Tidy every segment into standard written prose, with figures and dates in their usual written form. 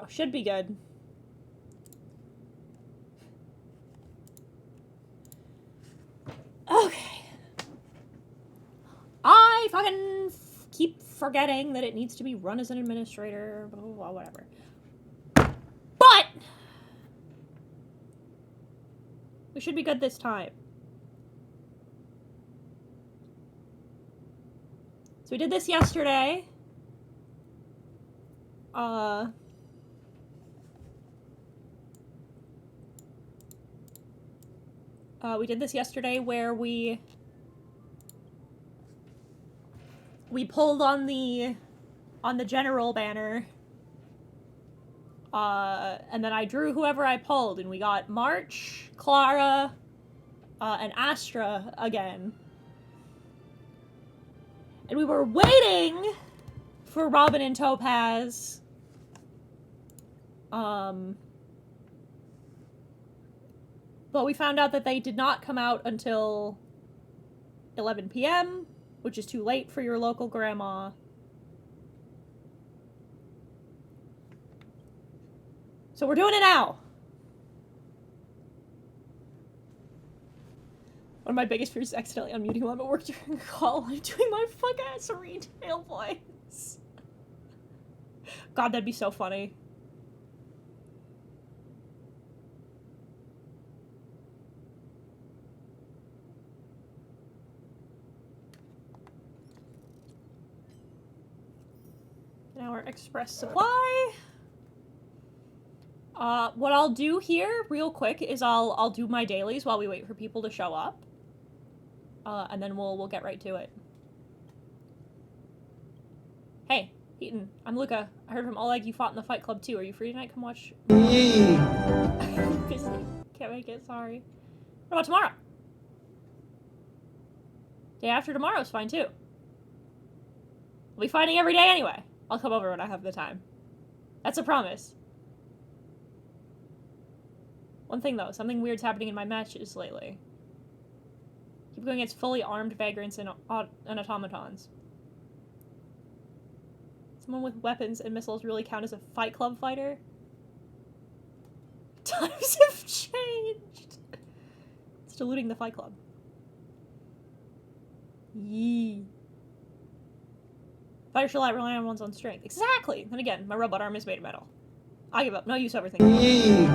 go. Should be good. Okay. I fucking keep forgetting that it needs to be run as an administrator, blah, blah, blah, whatever. But we should be good this time. So we did this yesterday. We did this yesterday where we pulled on the general banner. And then I drew whoever I pulled, and we got March, Clara, and Astra again. And we were waiting for Robin and Topaz. But we found out that they did not come out until 11 p.m., which is too late for your local grandma. So we're doing it now. One of my biggest fears is accidentally unmuting while I'm at work during a call. I'm doing my fuck-ass retail voice. God, that'd be so funny. Now our express supply. What I'll do here, real quick, is I'll do my dailies while we wait for people to show up. And then we'll get right to it. Hey, Heaton, I'm Luca. I heard from Oleg you fought in the Fight Club too. Are you free tonight? Come watch. Busy. Can't make it, sorry. What about tomorrow? Day after tomorrow's fine too. We'll be fighting every day anyway. I'll come over when I have the time. That's a promise. One thing though, something weird's happening in my matches lately. Keep going against fully armed vagrants and automatons. Someone with weapons and missiles really count as a Fight Club fighter? Times have changed. It's diluting the Fight Club. Yee. Fighters should rely on one's own strength. Exactly! Then again, my robot arm is made of metal. I give up. No use overthinking. Yee.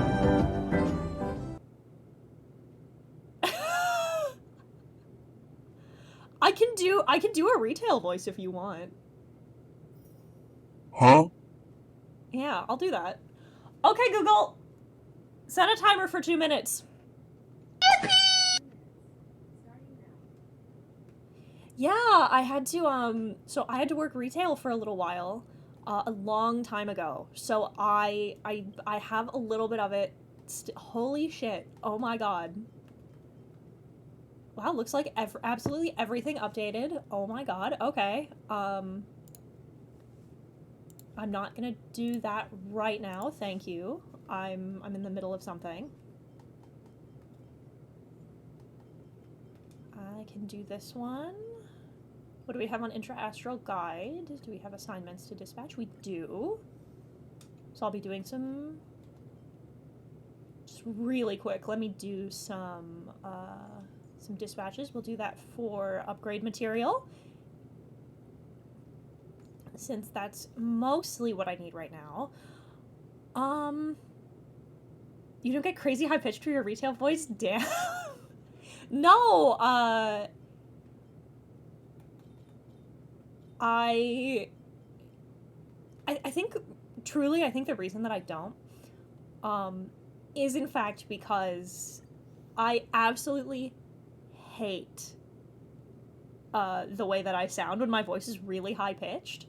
I can do a retail voice if you want. Huh? Yeah, I'll do that. Okay, Google. Set a timer for 2 minutes. Yeah, I had to, so I had to work retail for a little while, a long time ago. So I have a little bit of it. Holy shit. Oh my god. Wow, looks like absolutely everything updated. Oh my god, okay. I'm not gonna do that right now, thank you. I'm in the middle of something. I can do this one. What do we have on Intra-Astral Guide? Do we have assignments to dispatch? We do. So I'll be doing some... Just really quick, let me do some dispatches. We'll do that for upgrade material, since that's mostly what I need right now. You don't get crazy high pitched for your retail voice? Damn. No, I think, truly, I think the reason that I don't, is in fact because I absolutely hate, the way that I sound when my voice is really high-pitched.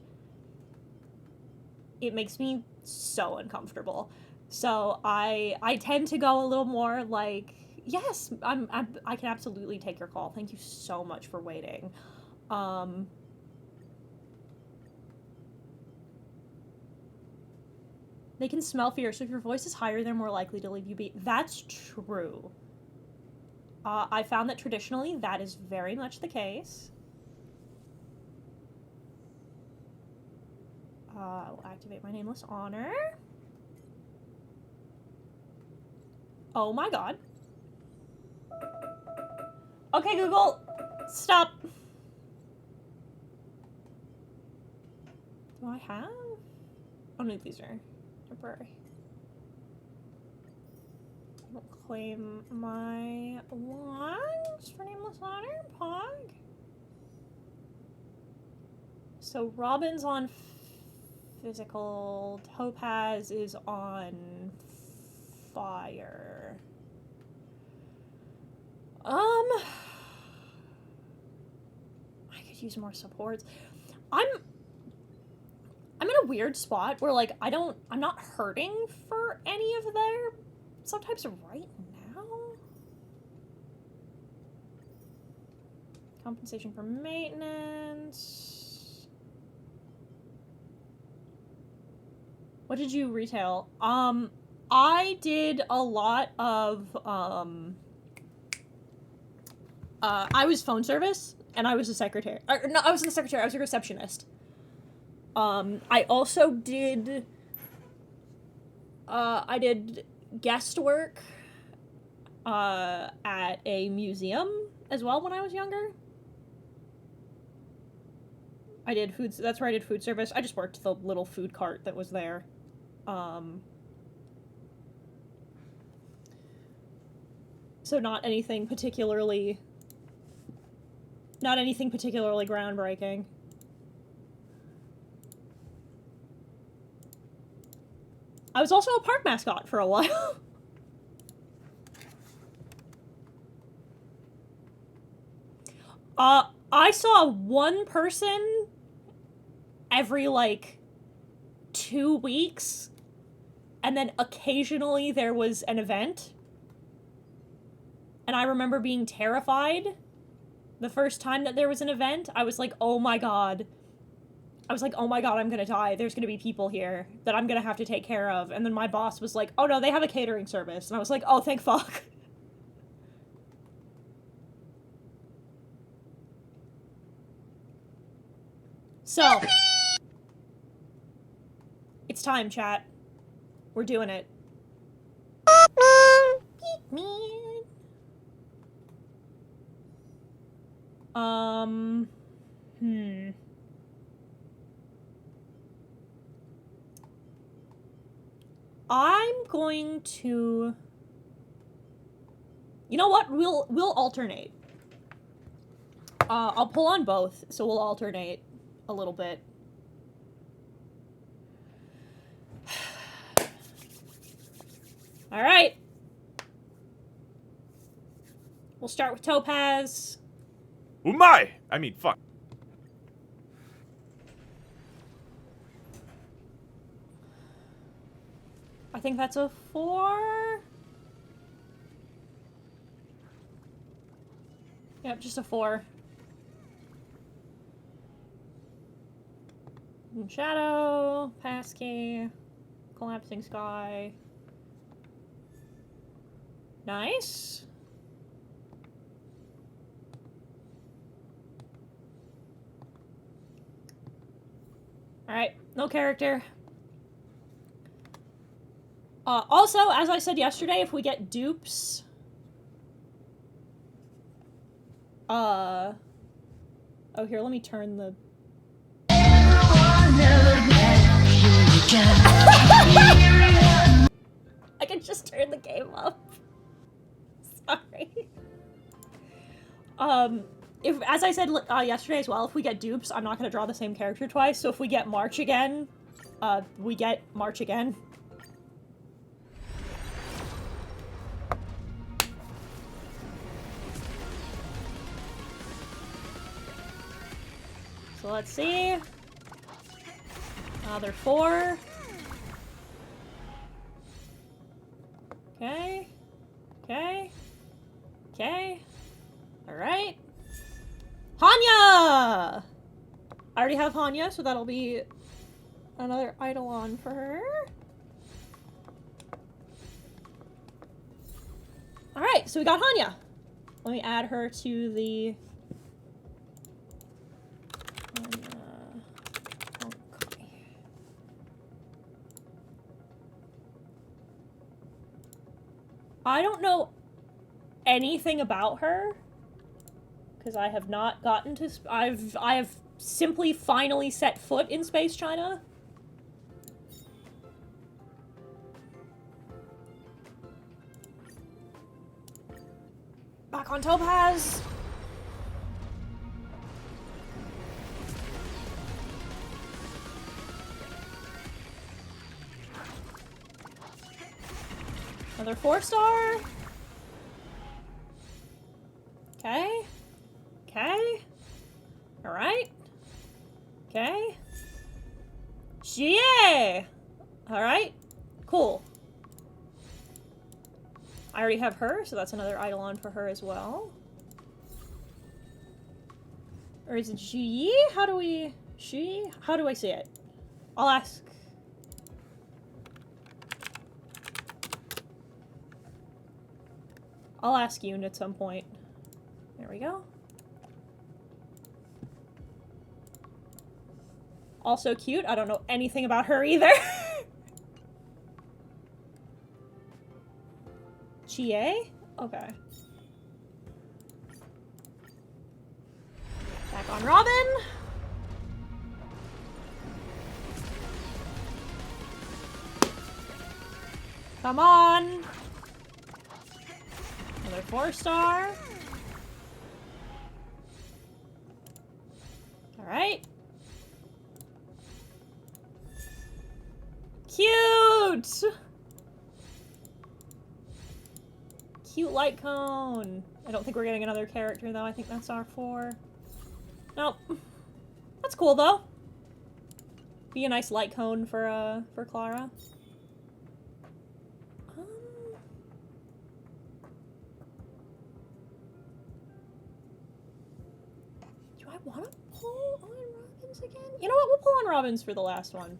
It makes me so uncomfortable. So I tend to go a little more like, yes, I can absolutely take your call. Thank you so much for waiting. They can smell fear, so if your voice is higher, they're more likely to leave you be. That's true. I found that traditionally that is very much the case. I'll activate my nameless honor. Oh my god. Okay, Google, stop. Do I have? Oh no, these are temporary. I will claim my wands for Nameless Honor, Pog. So Robin's on physical, Topaz is on fire. I could use more supports. I'm in a weird spot where, like, I'm not hurting for any of their subtypes right now. Compensation for maintenance. What did you retail? I did a lot of, I was phone service, and I was a secretary. No, I wasn't a secretary, I was a receptionist. I also did, I did guest work, at a museum as well when I was younger. I did food, that's where I did food service. I just worked the little food cart that was there. So not anything particularly groundbreaking. I was also a park mascot for a while. I saw one person every, like, 2 weeks, and then occasionally there was an event. And I remember being terrified the first time that there was an event. I was like, oh my god. I'm gonna die. There's gonna be people here that I'm gonna have to take care of. And then my boss was like, oh no, they have a catering service. And I was like, oh, thank fuck. So, it's time, chat. We're doing it. I'm going to... You know what? We'll alternate. I'll pull on both, so we'll alternate a little bit. Alright. We'll start with Topaz. Oh my! I mean, fuck. I think that's a 4. Yep, just a 4. Shadow, passkey, collapsing sky. Nice. Alright, no character. Also, as I said yesterday, if we get dupes... Oh, here, let me turn the... I can just turn the game up. Sorry. If, as I said yesterday as well, if we get dupes, I'm not gonna draw the same character twice, so if we get March again, we get March again. So let's see. Another 4. Okay. Okay. Okay. Alright. Hanya! I already have Hanya, so that'll be another Eidolon for her. Alright, so we got Hanya. Let me add her to the... I don't know anything about her. Because I have not gotten to... I have simply finally set foot in Space China. Back on Topaz! Another 4-star? Okay. Okay. Alright. Okay. Yeah! Alright. Cool. I already have her, so that's another Eidolon for her as well. Or is it she? How do we... She? How do I say it? I'll ask. I'll ask Yoon at some point. There we go. Also cute. I don't know anything about her either. Chie? Okay. Back on Robin. Come on. Another 4-star. Alright. Cute! Cute light cone. I don't think we're getting another character though. I think that's our 4. Nope. That's cool though. Be a nice light cone for Clara. Do I want to pull on Robins again? You know what? We'll pull on Robins for the last one.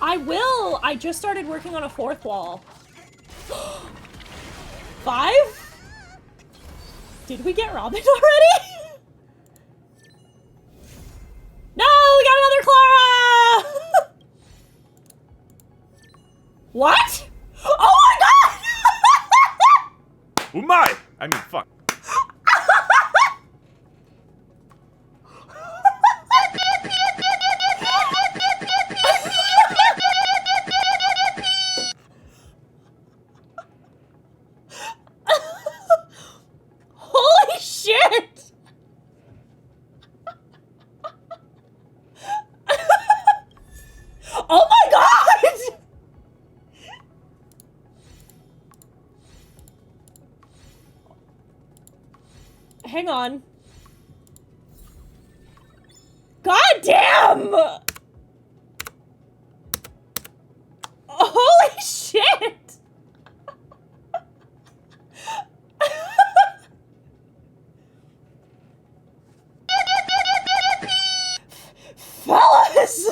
I will! I just started working on a 4th wall. 5? Did we get Robin already? No! We got another Clara! What? Oh my god! Oh my! I mean, fuck. Holy shit! Oh my god! Hang on. God damn! Holy shit! Fellas!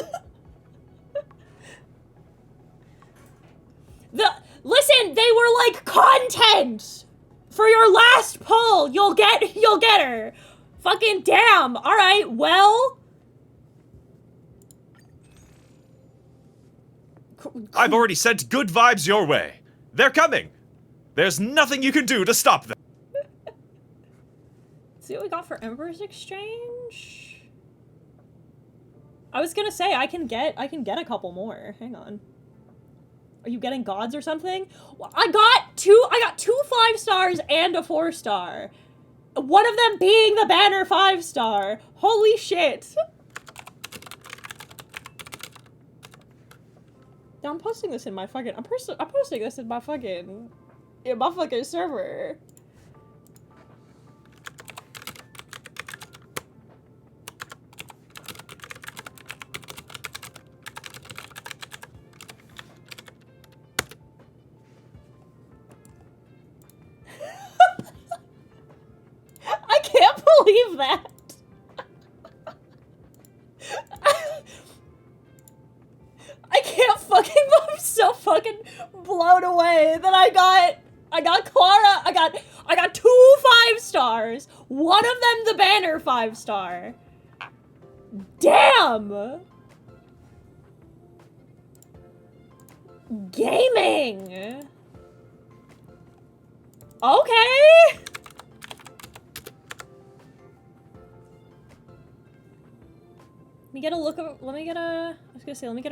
Listen, they were like content! For your last pull, you'll get her. Fucking damn. Alright, well. I've already sent good vibes your way. They're coming. There's nothing you can do to stop them. See what we got for Emperor's Exchange? I was gonna say I can get a couple more. Hang on. Are you getting gods or something? Well, I got two 5-stars and a 4-star. One of them being the banner 5-star. Holy shit. Now I'm posting this in my fucking I'm posting this in my fucking server. I can't believe that. I can't fucking, I'm so fucking blown away that I got Clara, I got 2 5-stars, one of them the banner 5-star. Damn! Gaming! Okay! Let me get a look of, let me get a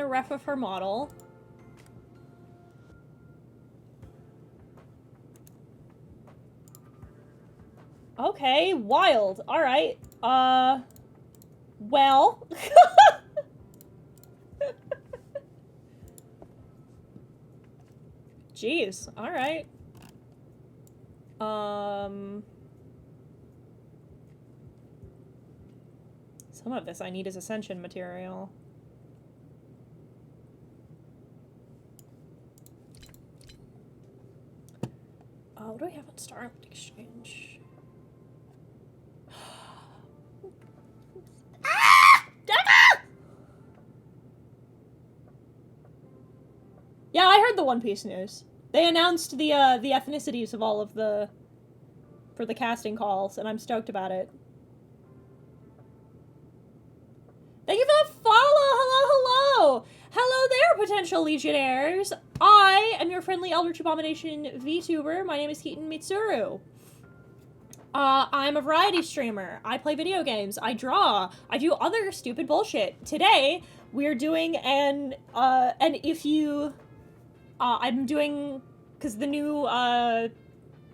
ref of her model. Okay, wild. Alright. Well. Jeez, alright. Some of this I need as ascension material. What do I have on Starlight Exchange? Yeah, I heard the One Piece news. They announced the ethnicities of all of the... for the casting calls, and I'm stoked about it. Thank you for the follow! Hello, hello! Hello there, potential legionnaires! I am your friendly Eldritch Abomination VTuber. My name is Keaton Mitsuru. I'm a variety streamer. I play video games. I draw. I do other stupid bullshit. Today, we're doing and if you... I'm doing... because the new,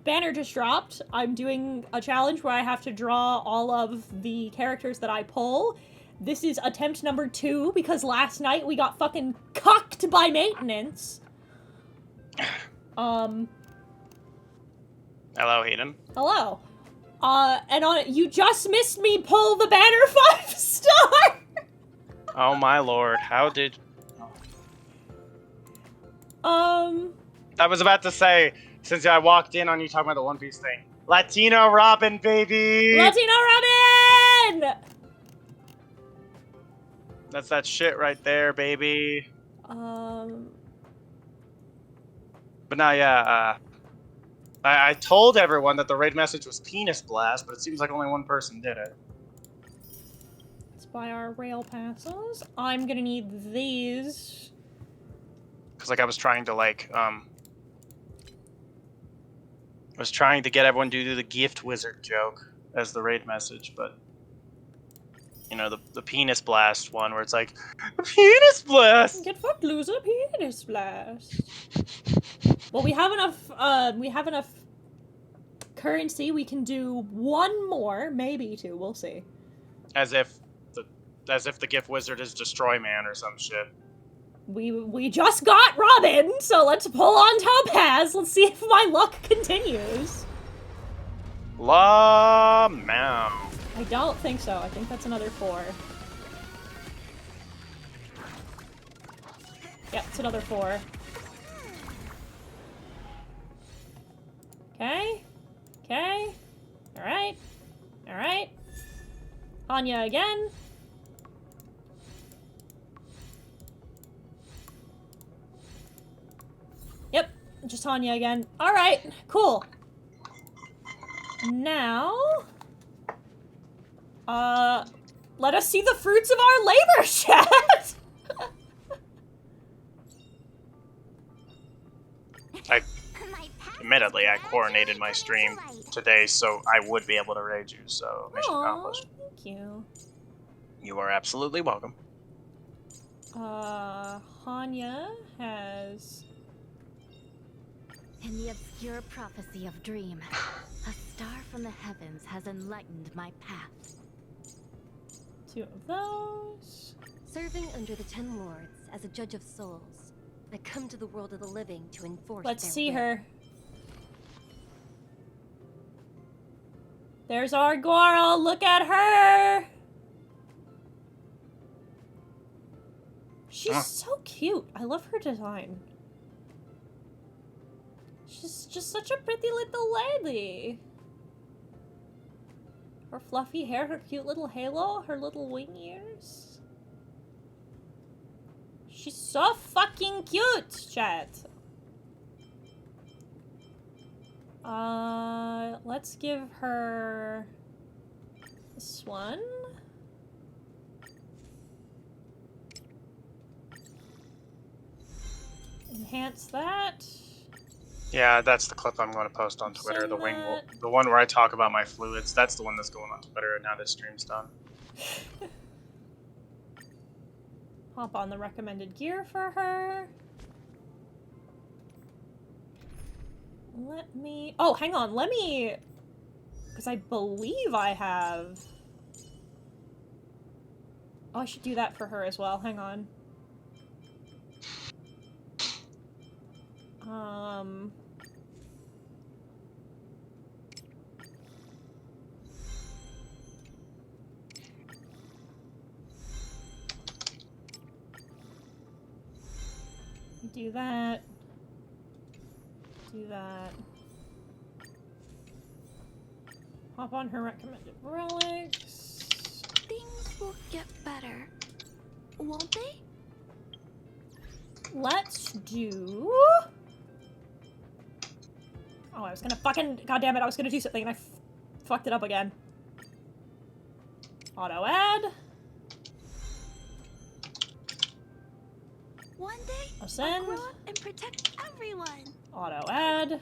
banner just dropped. I'm doing a challenge where I have to draw all of the characters that I pull. This is attempt number 2, because last night we got fucking cucked by maintenance. Hello, Hayden. Hello. And on it, you just missed me pull the banner 5-star! Oh my lord, how did... I was about to say, since I walked in on you talking about the One Piece thing, Latino Robin, baby! Latino Robin! That's that shit right there, baby. Um... But now, yeah, I told everyone that the raid message was penis blast, but it seems like only one person did it. Let's buy our rail passes. I'm gonna need these. Because, like, I was trying to, like, I was trying to get everyone to do the gift wizard joke as the raid message, but... You know, the penis blast one where it's like, penis blast! Get fucked, loser, penis blast. Well, we have enough currency. We can do one more, maybe 2, we'll see. As if the gift wizard is Destroy Man or some shit. We just got Robin, so let's pull on Topaz. Let's see if my luck continues. La Mao. I don't think so. I think that's another 4. Yep, it's another 4. Okay. Okay. Alright. Alright. Anya again. Yep, just Anya again. Alright, cool. Now... let us see the fruits of our labor, chat! Admittedly, I coordinated my stream today, so I would be able to raid you, so mission accomplished. Thank you. You are absolutely welcome. Hanya has... In the obscure prophecy of Dream, a star from the heavens has enlightened my path. 2 of those. Serving under the 10 lords as a judge of souls, I come to the world of the living to enforce Let's their see will. her. There's our girl. Look at her. She's so cute. I love her design. She's just such a pretty little lady. Her fluffy hair, her cute little halo, her little wing ears. She's so fucking cute, chat. Let's give her this one. Enhance that. Yeah, that's the clip I'm going to post on Twitter. Send The wing, that. the one where I talk about my fluids. That's the one that's going on Twitter now that stream's done. Hop on the recommended gear for her. Let me... Oh, hang on. Let me... Because I believe I have... Oh, I should do that for her as well. Hang on. Do that. Do that. Hop on her recommended relics. Things will get better, won't they? Let's do... Oh, I was gonna fucking... God damn it, I was gonna do something and I fucked it up again. Auto add. One day, Ascend. I'll grow up and protect everyone. Auto add.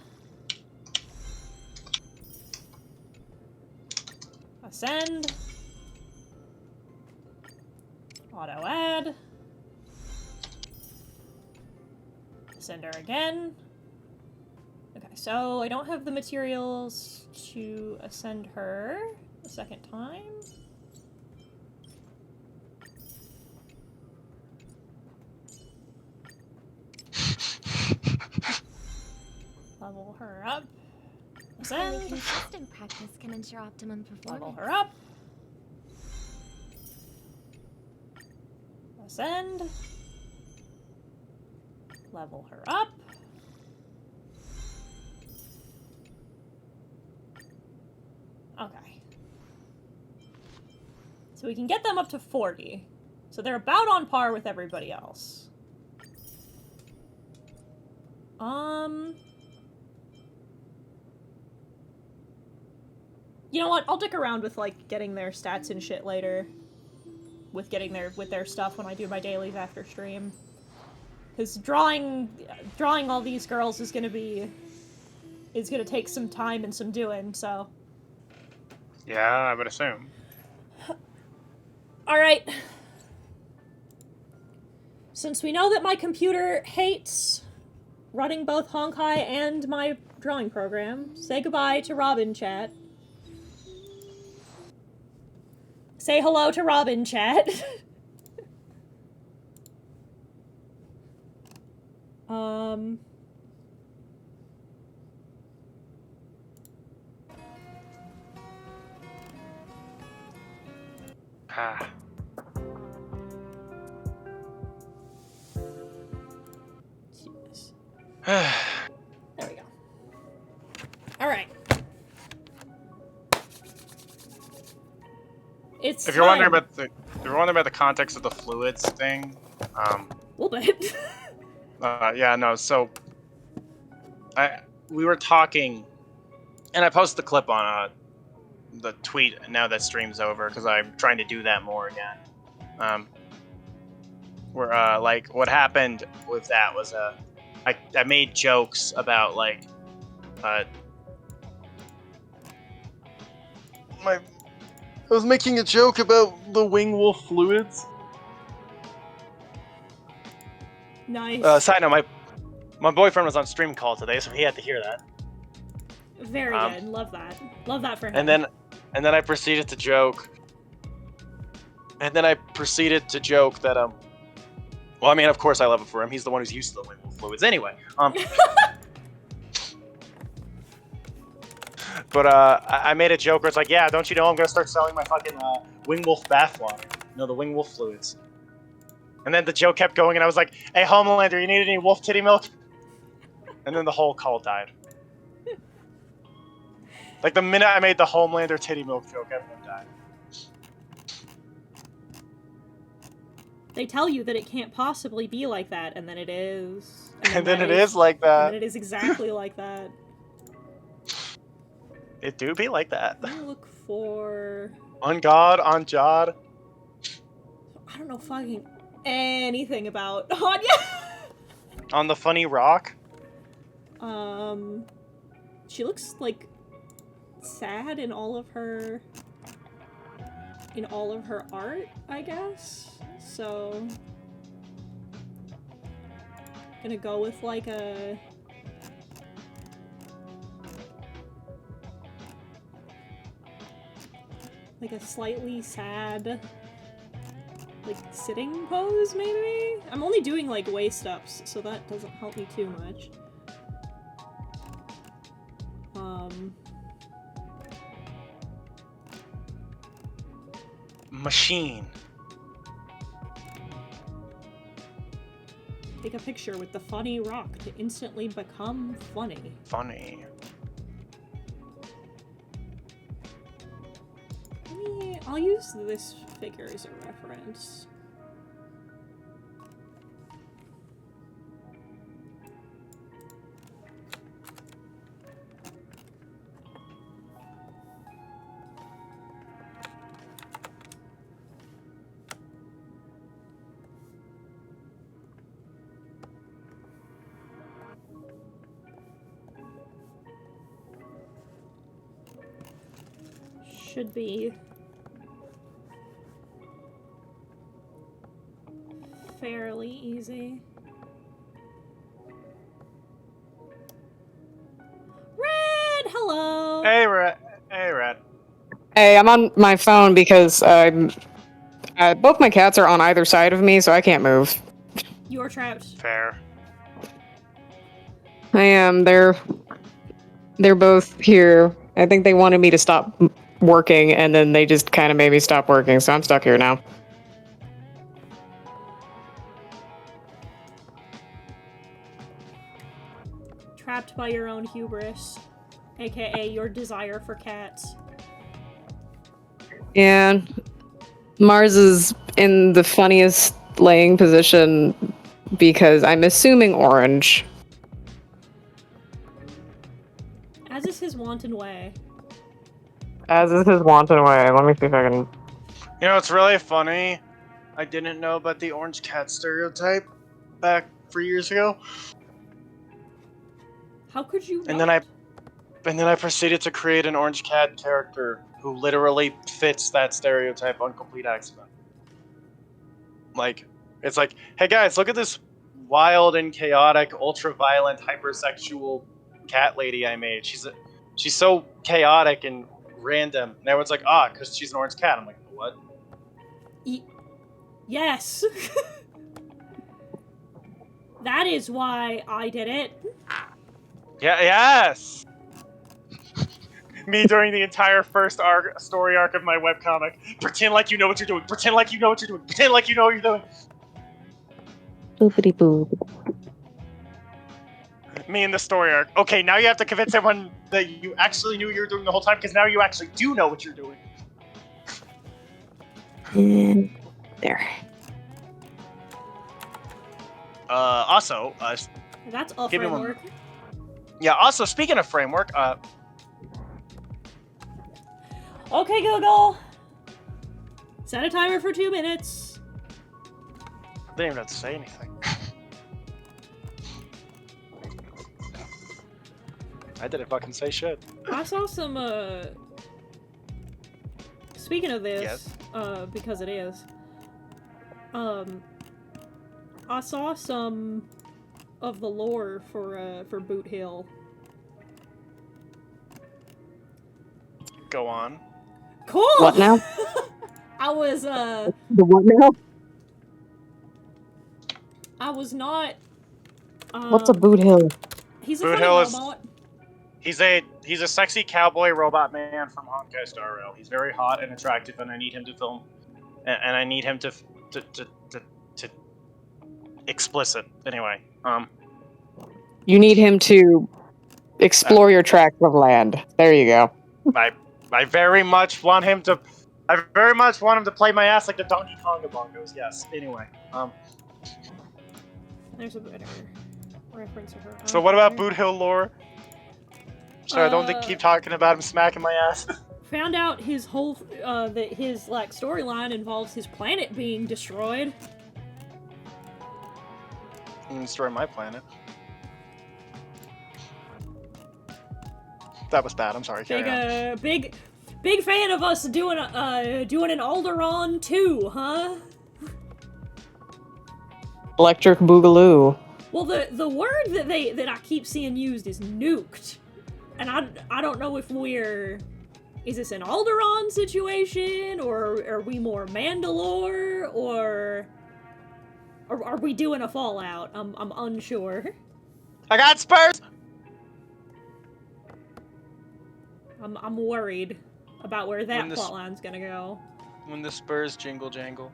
Ascend. Auto add. Ascend her again. Okay, so I don't have the materials to ascend her a second time. Level her up. Highly Ascend. consistent practice can ensure optimum performance. Level her up. Ascend. Level her up. Okay. So we can get them up to 40. So they're about on par with everybody else. You know what? I'll dick around with, like, getting their stats and shit later. With getting their stuff when I do my dailies after stream. Because drawing all these girls is gonna take some time and some doing, so. Yeah, I would assume. Alright. Since we know that my computer hates running both Honkai and my drawing program, say goodbye to Robin chat. Say hello to Robin chat. Ah. Jeez. There we go. Alright. It's If you're wondering about the context of the fluids thing, a little bit. yeah, no. So, we were talking, and I posted the clip on the tweet now that stream's over because I'm trying to do that more again. Where like what happened with that was I made jokes about like I was making a joke about the wing wolf fluids. Nice. Side note, my boyfriend was on stream call today, so he had to hear that. Very good. Love that. Love that for him. And then I proceeded to joke. And then I proceeded to joke that well, I mean, of course I love it for him. He's the one who's used to the wing wolf fluids anyway. But I made a joke where it's like, yeah, don't you know I'm gonna start selling my fucking wing wolf bath water? You know, the wing wolf fluids. And then the joke kept going, and I was like, hey, Homelander, you need any wolf titty milk? And then the whole call died. Like, the minute I made the Homelander titty milk joke, everyone died. They tell you that it can't possibly be like that, and then it is. And then it is like that. And then it is exactly like that. It do be like that. Let me look for... On God, on Jod. I don't know fucking anything about Anya. On the funny rock? She looks like sad in all of her art, I guess. So gonna go with like a slightly sad like sitting pose, maybe? I'm only doing like waist ups, so that doesn't help me too much. Machine. Take a picture with the funny rock to instantly become funny. Funny. I'll use this figure as a reference. Should be fairly easy. Red, hello. Hey, Red. Hey, Red. Hey, I'm on my phone because both my cats are on either side of me, so I can't move. You are trapped. Fair. I am. They're both here. I think they wanted me to stop working, and then they just kind of made me stop working, so I'm stuck here now. Trapped by your own hubris, aka your desire for cats. And Mars is in the funniest laying position because I'm assuming orange. As is his wanton way. As is his wanton way. Let me see if I can... You know, it's really funny. I didn't know about the orange cat stereotype back 3 years ago. How could you And not? then I proceeded to create an orange cat character who literally fits that stereotype on complete accident. Like, it's like, hey guys, look at this wild and chaotic, ultra-violent, hypersexual cat lady I made. She's so chaotic and random. And everyone's like, because she's an orange cat. I'm like, what? Yes. That is why I did it. Yeah, yes! Me during the entire first story arc of my webcomic. Pretend like you know what you're doing. Pretend like you know what you're doing. Pretend like you know what you're doing. Boopity boo. Me in the story arc. Okay, now you have to convince everyone that you actually knew what you were doing the whole time, because now you actually do know what you're doing. And there. Also, That's a give me one- framework. yeah, also, speaking of framework, Okay, Google. Set a timer for 2 minutes. I didn't even have to say anything. I didn't fucking say shit. I saw some, speaking of this, Yes? because it is, I saw some of the lore for Boot Hill. Go on. Cool! What now? I was, The what now? I was not, What's a boot hill? He's a Boot funny Hill is- robot. He's a sexy cowboy robot man from Honkai Star Rail. He's very hot and attractive, and I need him to film, and I need him to explicit. Anyway, You need him to explore your tract of land. There you go. I very much want him to. I very much want him to play my ass like the Donkey Konga bongos. Yes. Anyway, There's a better reference of her. So what about Okay. Boot Hill lore? So I don't keep talking about him smacking my ass. Found out his whole, that his, like, storyline involves his planet being destroyed. and destroy my planet. That was bad. I'm sorry. Carry on. Big fan of us doing an Alderaan 2, huh? Electric Boogaloo. Well, the word that I keep seeing used is nuked, and I don't know if is this an Alderaan situation, or are we more Mandalore, or are we doing a Fallout? I'm unsure. I got Spurs. I'm worried about where that plotline's gonna go. When the Spurs jingle jangle.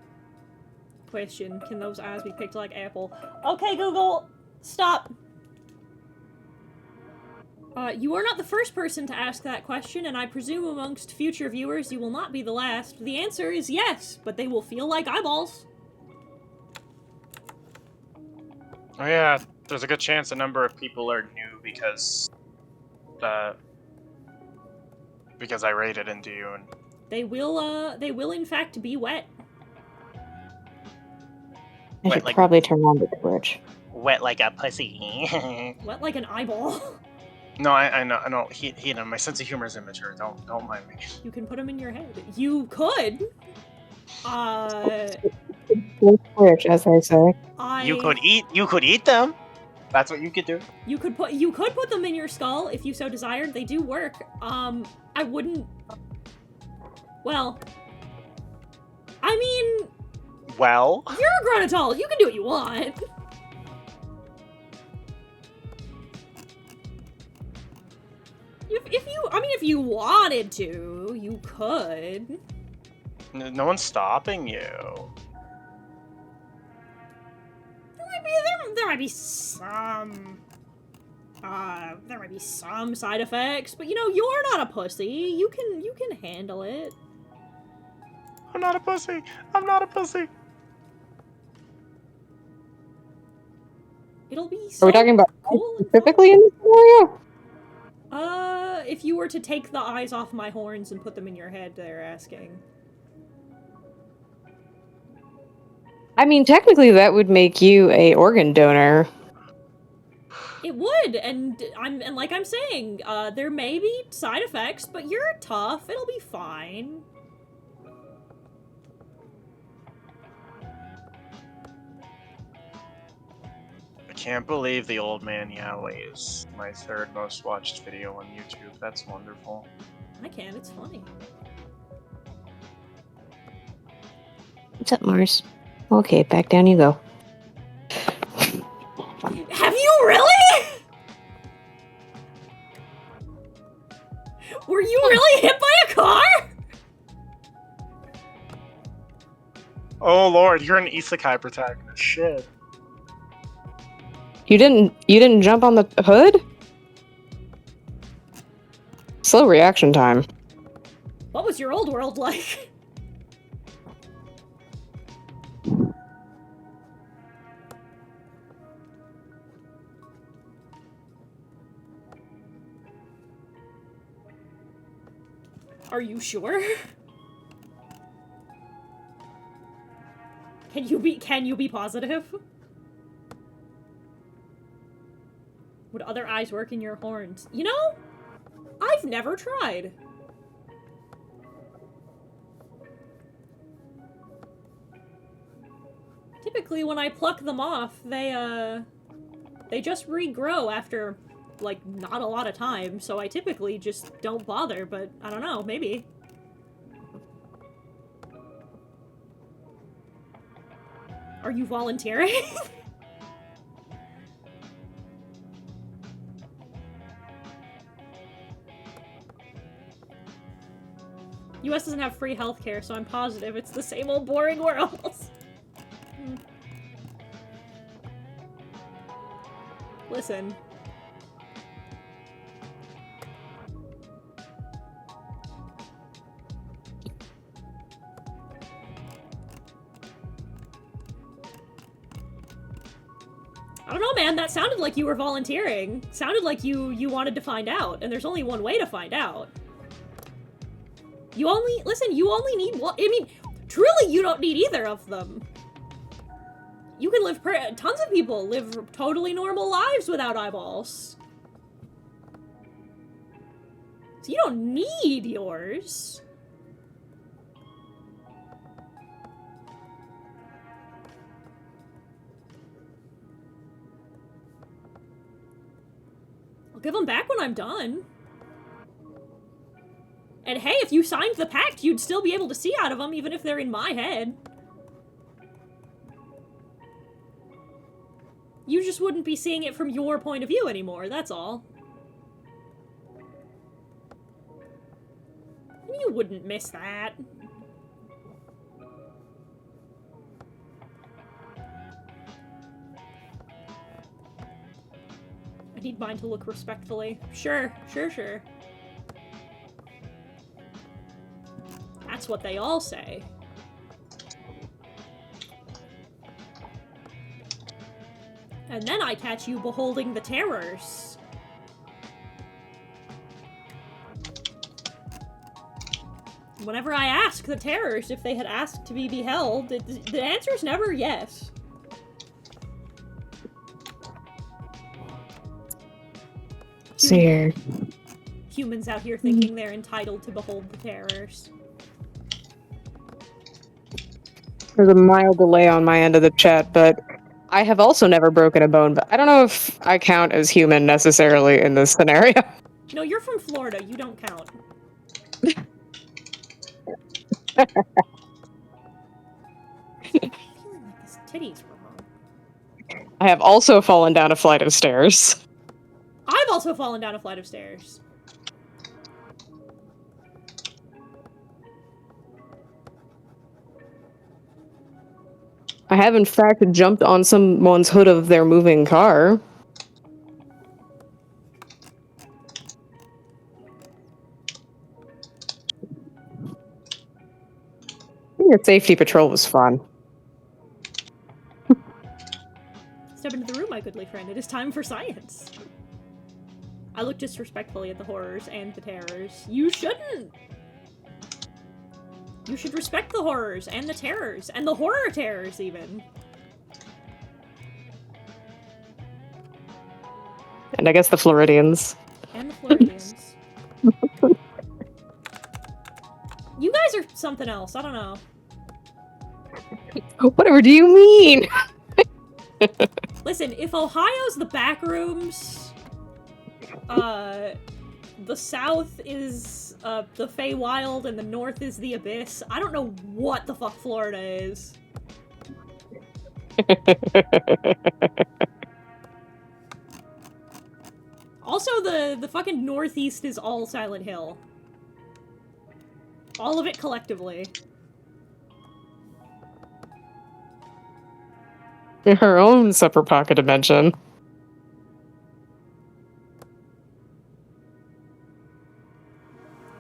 Question, can those eyes be picked like apple? Okay, Google, stop. You are not the first person to ask that question, and I presume amongst future viewers you will not be the last. The answer is yes, but they will feel like eyeballs. Oh yeah, there's a good chance a number of people are new because I raided into you, and they will in fact be wet. I should probably turn on the Twitch. Wet like a pussy. Wet like an eyeball. No, I know. He, my sense of humor is immature. Don't mind me. You can put them in your head. You could. Twitch, as I say. You could eat them. That's what you could do. You could put them in your skull if you so desired. They do work. I wouldn't. Well, I mean. Well. You're a Grunatol. You can do what you want. If you wanted to, you could. No one's stopping you. There might be some side effects, but you're not a pussy. You can handle it. I'm not a pussy. I'm not a pussy. It'll be so Are we talking about cool specifically in this scenario? If you were to take the eyes off my horns and put them in your head, they're asking. I mean, technically that would make you a organ donor. It would, and like I'm saying, there may be side effects, but you're tough. It'll be fine. I can't believe the old man Yahweh is my third most watched video on YouTube. That's wonderful. I can. It's funny. What's up, Mars? Okay, back down you go. Have you really? Were you really hit by a car? Oh lord, you're an isekai protagonist. Shit. You didn't jump on the hood? Slow reaction time. What was your old world like? Are you sure? Can you be positive? Would other eyes work in your horns? I've never tried. Typically, when I pluck them off, they just regrow after, like, not a lot of time, so I typically just don't bother, but I don't know, maybe. Are you volunteering? US doesn't have free healthcare, so I'm positive it's the same old boring world. Listen. I don't know, man. That sounded like you were volunteering. Sounded like you wanted to find out, and there's only one way to find out. You only need one. I mean, truly, you don't need either of them. You can live tons of people live totally normal lives without eyeballs. So you don't need yours. I'll give them back when I'm done. And hey, if you signed the pact, you'd still be able to see out of them, even if they're in my head. You just wouldn't be seeing it from your point of view anymore, that's all. You wouldn't miss that. I need mine to look respectfully. Sure. That's what they all say. And then I catch you beholding the terrors. Whenever I ask the terrors if they had asked to be beheld, the answer's never yes. See here. Humans out here thinking they're entitled to behold the terrors. There's a mild delay on my end of the chat, but I have also never broken a bone, but I don't know if I count as human necessarily in this scenario. No, you're from Florida. You don't count. I'm feeling like this titties were wrong. I have also fallen down a flight of stairs. I've also fallen down a flight of stairs. I have, in fact, jumped on someone's hood of their moving car. Your safety patrol was fun. Step into the room, my goodly friend. It is time for science. I look disrespectfully at the horrors and the terrors. You shouldn't! You should respect the horrors and the terrors, and the horror terrors, even. And I guess the Floridians. And the Floridians. You guys are something else, I don't know. Whatever do you mean? Listen, if Ohio's the back rooms, the south is the Feywild and the north is the Abyss, I don't know what the fuck Florida is. Also, the fucking northeast is all Silent Hill. All of it collectively. Her own separate pocket dimension.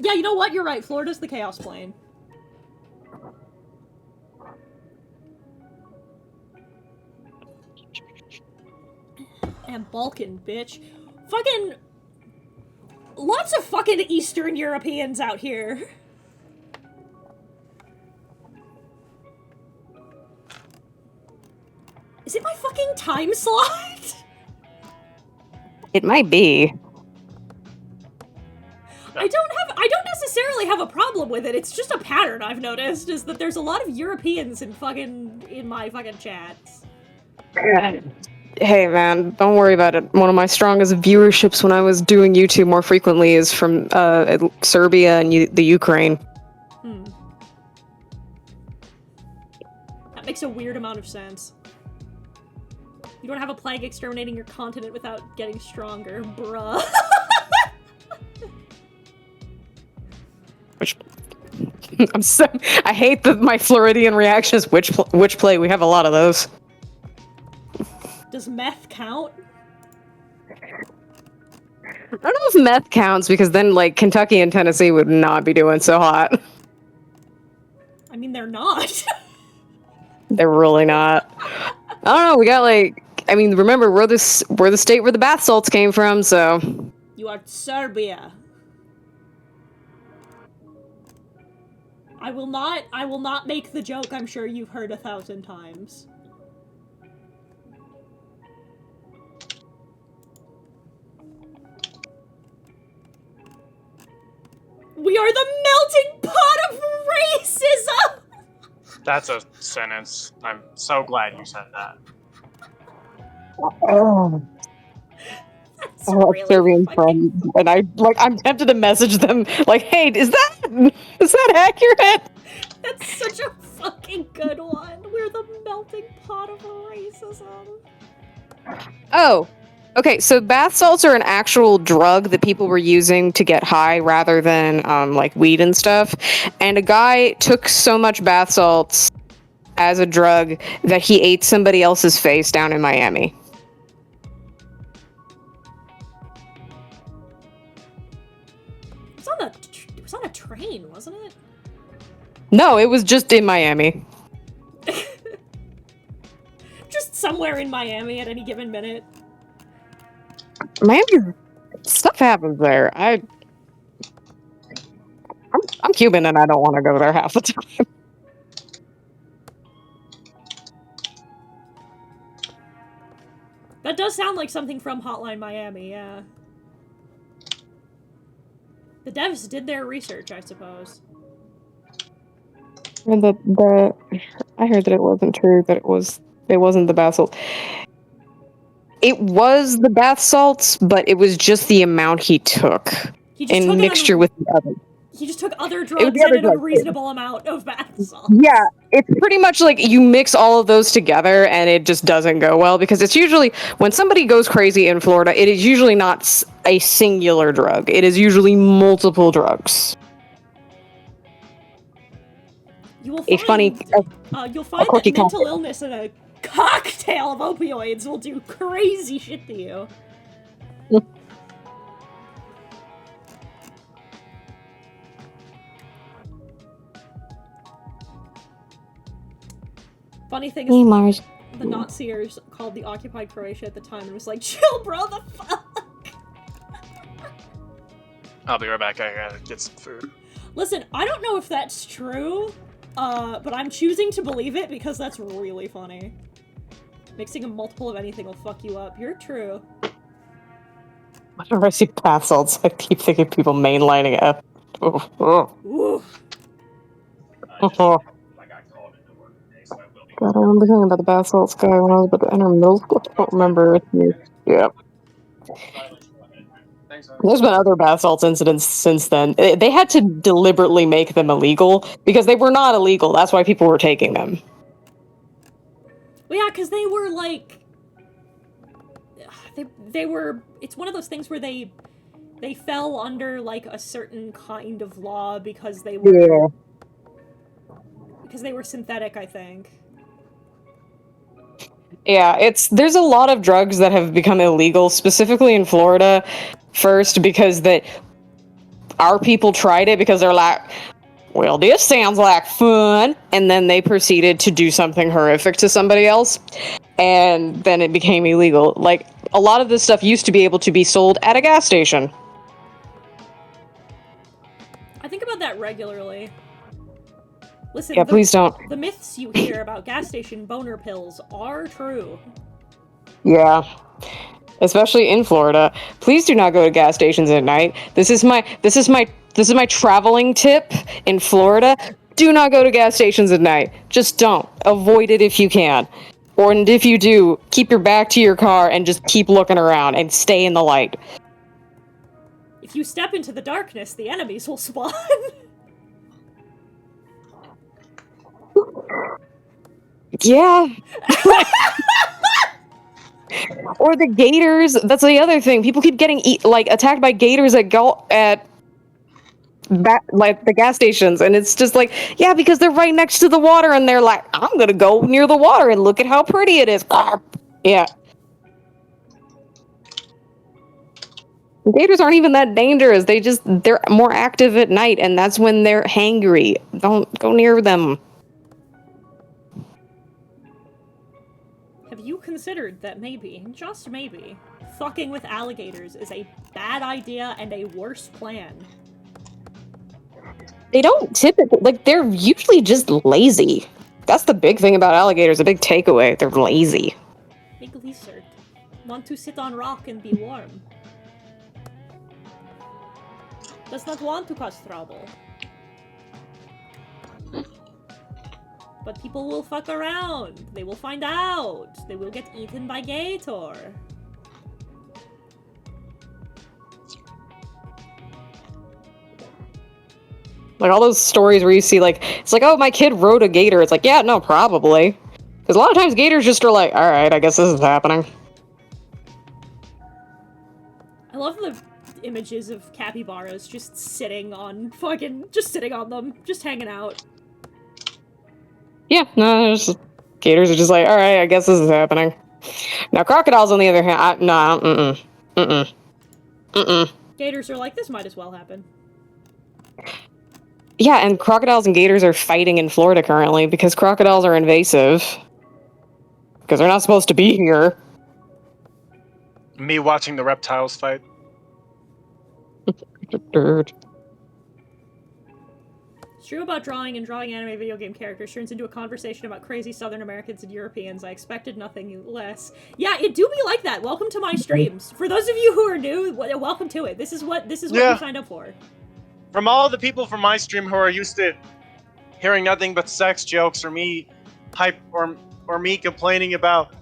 Yeah, you know what? You're right. Florida's the Chaos Plane. And Balkan, bitch. Fucking... Lots of fucking Eastern Europeans out here. Is it my fucking time slot? It might be. I don't necessarily have a problem with it. It's just a pattern I've noticed, is that there's a lot of Europeans in my fucking chats. Hey man, don't worry about it. One of my strongest viewerships when I was doing YouTube more frequently is from Serbia and the Ukraine. That makes a weird amount of sense. You don't have a plague exterminating your continent without getting stronger, bruh. Which I hate my Floridian reactions. Which play? We have a lot of those. Does meth count? I don't know if meth counts, because then, like, Kentucky and Tennessee would not be doing so hot. I mean, they're not. They're really not. I don't know, we got, like... I mean, remember, we're the state where the bath salts came from, so... You are Serbia. I will not make the joke I'm sure you've heard 1,000 times. We are the melting pot of racism! That's a sentence. I'm so glad you said that. Oh, That's I have a really Serbian fucking... friend, and I'm tempted to message them, like, hey, is that accurate? That's such a fucking good one. We're the melting pot of racism. Oh, okay, so bath salts are an actual drug that people were using to get high rather than, like, weed and stuff, and a guy took so much bath salts as a drug that he ate somebody else's face down in Miami. It was on a train, wasn't it? No, it was just in Miami. Just somewhere in Miami at any given minute. Miami, stuff happens there. I'm Cuban and I don't want to go there half the time. That does sound like something from Hotline Miami, yeah. The devs did their research, I suppose. And I heard that it wasn't true, that it wasn't the bath salts. It was the bath salts, but it was just the amount he took He just in took mixture with the other. He just took other was drugs the other and an drugs, unreasonable amount of bath salts. Yeah, it's pretty much like you mix all of those together and it just doesn't go well, because it's usually, when somebody goes crazy in Florida, it is usually not a singular drug. It is usually multiple drugs. You will It's find, funny. you'll find that quirky mental cocktail. illness and a cocktail of opioids will do crazy shit to you. Funny thing is, Mars. the Nazis called the occupied Croatia at the time and was like, chill, bro, the fuck? I'll be right back. I gotta get some food. Listen, I don't know if that's true, but I'm choosing to believe it because that's really funny. Mixing a multiple of anything will fuck you up. You're true. Whenever I see bath salts, I keep thinking people mainlining it. Ooh. God, I remember hearing about the bath salts guy when I was about to enter middle school. I don't remember if you... Yeah. There's been other bath salts incidents since then. They had to deliberately make them illegal because they were not illegal. That's why people were taking them. Well, yeah, because they were like... They were... It's one of those things where they fell under, like, a certain kind of law because they were... Yeah. Because they were synthetic, I think. Yeah, there's a lot of drugs that have become illegal, specifically in Florida. First, because our people tried it because they're like, well, this sounds like fun, and then they proceeded to do something horrific to somebody else, and then it became illegal. Like, a lot of this stuff used to be able to be sold at a gas station. I think about that regularly. Listen, Yeah, please don't. The myths you hear about gas station boner pills are true. Yeah. Especially in Florida. Please do not go to gas stations at night. This is my traveling tip in Florida. Do not go to gas stations at night. Just don't. Avoid it if you can. And if you do, keep your back to your car and just keep looking around and stay in the light. If you step into the darkness, the enemies will spawn. Yeah. Or the gators. That's the other thing. People keep getting attacked by gators at the gas stations, and it's just like, yeah, because they're right next to the water, and they're like, I'm gonna go near the water and look at how pretty it is. Yeah. Gators aren't even that dangerous. They're more active at night, and that's when they're hangry. Don't go near them. Have you considered that maybe, just maybe, fucking with alligators is a bad idea and a worse plan? They don't typically, they're usually just lazy. That's the big thing about alligators, a big takeaway. They're lazy. Big lizard. Want to sit on rock and be warm. does not want to cause trouble. But people will fuck around. They will find out. They will get eaten by Gator. Like, all those stories where you see, like, it's like, oh, my kid rode a gator. It's like, yeah, no, probably. Because a lot of times gators just are like, alright, I guess this is happening. I love the images of capybaras just sitting on them, just hanging out. Yeah, no, gators are just like, alright, I guess this is happening. Now, crocodiles, on the other hand, Gators are like, this might as well happen. Yeah, and crocodiles and gators are fighting in Florida currently because crocodiles are invasive. Because they're not supposed to be here. Me watching the reptiles fight. Dirt. It's true about drawing, and drawing anime video game characters turns into a conversation about crazy Southern Americans and Europeans. I expected nothing less. Yeah, it do be like that. Welcome to my streams. For those of you who are new, welcome to it. This is what you signed up for. From all the people from my stream who are used to hearing nothing but sex jokes or me or me complaining about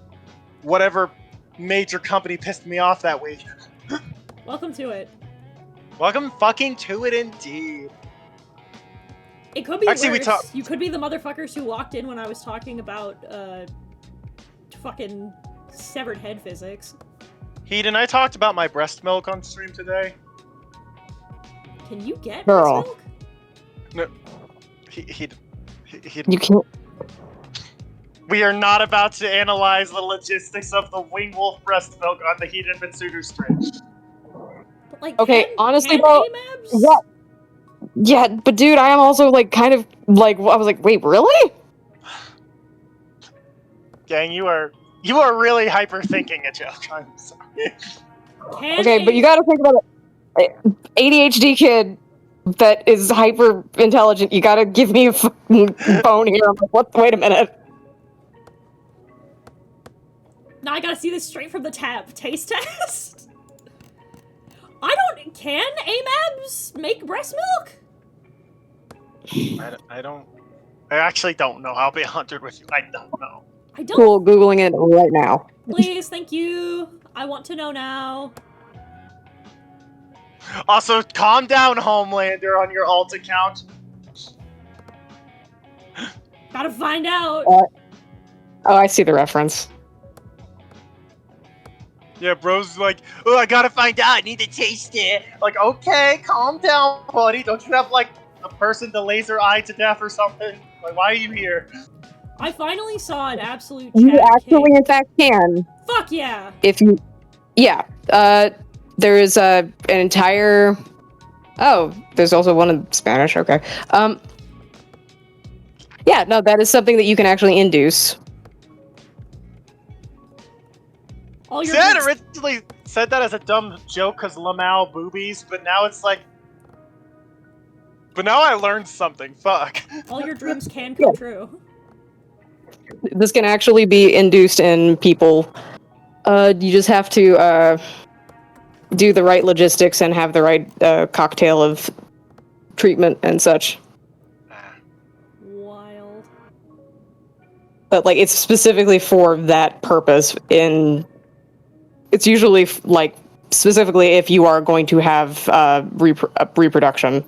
whatever major company pissed me off that week. Welcome to it. Welcome fucking to it indeed. It could be Actually, worse. You could be the motherfuckers who walked in when I was talking about fucking severed head physics. Heaton, I talked about my breast milk on stream today. Can you get Girl. breast No, milk? he You can't. We are not about to analyze the logistics of the wing wolf breast milk on the Heaton Mitsuda stream. But, like, Okay, honestly, can bro. AMABs? Yeah. Yeah, but dude, I am also, like, kind of, like, I was like, wait, really? Gang, you are really hyper thinking a joke. I'm sorry. Okay, but you gotta think about it. ADHD kid that is hyper intelligent, you gotta give me a fucking bone here. I'm like, what? Wait a minute. Now I gotta see this straight from the tab. Taste test? Can AMABs make breast milk? I actually don't know. I'll be 100 with you. I don't know. I don't. Cool, Googling it right now. Please, thank you. I want to know now. Also, calm down, Homelander, on your alt account. Gotta find out. Oh, I see the reference. Yeah, bro's like, oh, I gotta find out. I need to taste it. Like, okay, calm down, buddy. Don't you have, like, a person to laser eye to death or something? Like, why are you here? I finally saw an absolute You Chad actually, King. in fact, can. Fuck yeah. If you... Yeah. There is an entire... Oh, there's also one in Spanish. Okay. Yeah, no, that is something that you can actually induce. All your Dad dreams, originally said that as a dumb joke because Lamau boobies, but now it's like... But now I learned something. Fuck. all your dreams can come true. This can actually be induced in people. You just have to do the right logistics and have the right cocktail of treatment and such. Wild. But like, it's specifically for that purpose. It's usually like specifically if you are going to have reproduction.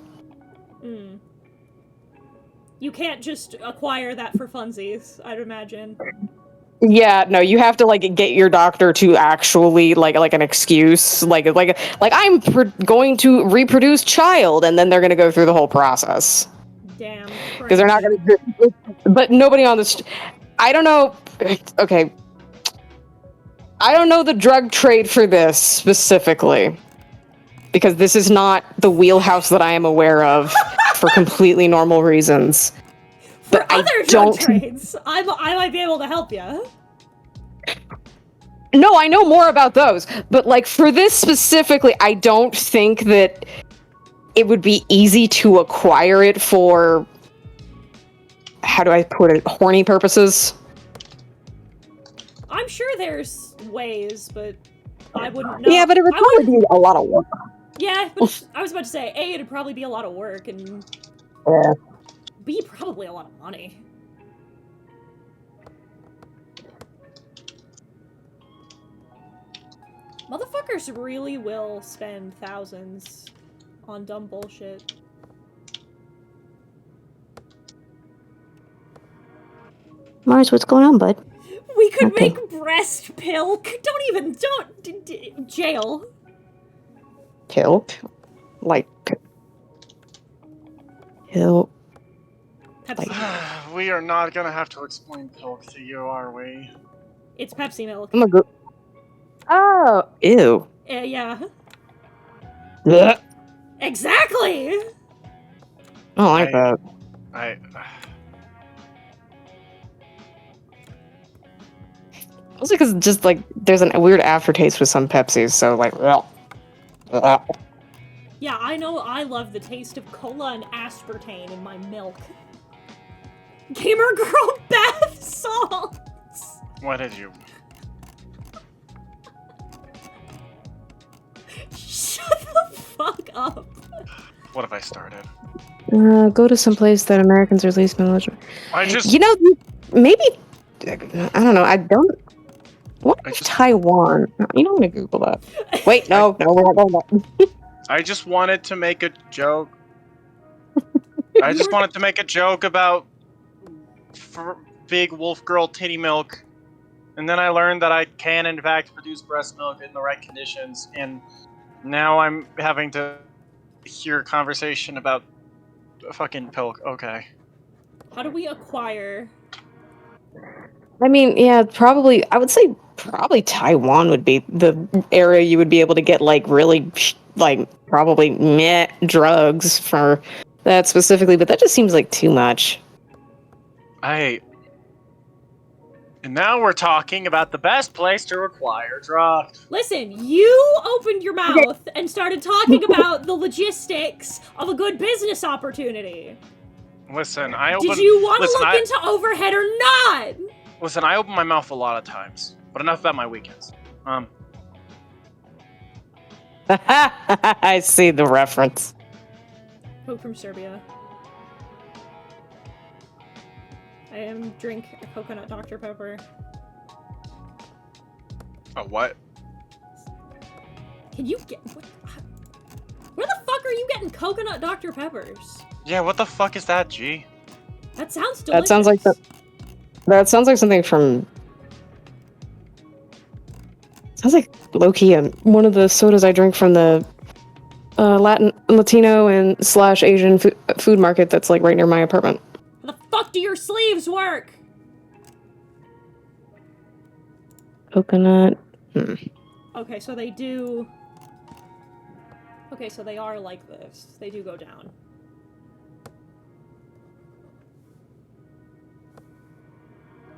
Mm. You can't just acquire that for funsies, I'd imagine. Yeah, no, you have to like get your doctor to actually like an excuse, like I'm going to reproduce child, and then they're gonna go through the whole process. Damn. Because they're not gonna. But nobody on this. I don't know. Okay. I don't know the drug trade for this specifically, because this is not the wheelhouse that I am aware of for completely normal reasons. For But other I drug don't. trades, I might be able to help you. No, I know more about those, but like for this specifically, I don't think that it would be easy to acquire it for, how do I put it, horny purposes. I'm sure there's ways, but I wouldn't know. Yeah, but it would probably be a lot of work. Yeah, but I was about to say, A, it'd probably be a lot of work, and Yeah. B, probably a lot of money. Motherfuckers really will spend thousands on dumb bullshit. Mars, what's going on, bud? We could Okay. make breast pilk. Jail. Pilk? Like, pilk. Pepsi milk. We are not gonna have to explain Pilk to you, are we? It's Pepsi milk. I'm a go. Oh, ew. Yeah. Blech. Exactly! I don't like that. Also, because just like there's a weird aftertaste with some Pepsis, so like, Yeah, I know I love the taste of cola and aspartame in my milk. Gamer girl bath salts! What did you? Shut the fuck up. What have I started? go to some place that Americans are least knowledgeable. I just. You know, maybe I don't know. I don't. What I is just- Taiwan? You don't want to Google that. Wait, no, we're not going back. I just wanted to make a joke. I just wanted to make a joke about big wolf girl titty milk, and then I learned that I can in fact produce breast milk in the right conditions, and now I'm having to hear a conversation about fucking Pilk. Okay. How do we acquire? I mean, yeah, probably. I would say probably Taiwan would be the area you would be able to get like really like probably meh drugs for that specifically, but that just seems like too much. And now we're talking about the best place to acquire drugs. Listen, you opened your mouth and started talking about the logistics of a good business opportunity. Listen, I open. Did you want to listen, look into overhead or not? Listen, I open my mouth a lot of times, but enough about my weekends. I see the reference. Coke from Serbia. Drink a coconut Dr. Pepper. A what? Can you get... Where the fuck are you getting coconut Dr. Peppers? Yeah, what the fuck is that, G? That sounds delicious. That sounds like that sounds like something from. Sounds like low-key one of the sodas I drink from the Latino and / Asian food market that's like right near my apartment. How the fuck do your sleeves work? Coconut. Okay, so they do... Okay, so they are like this. They do go down.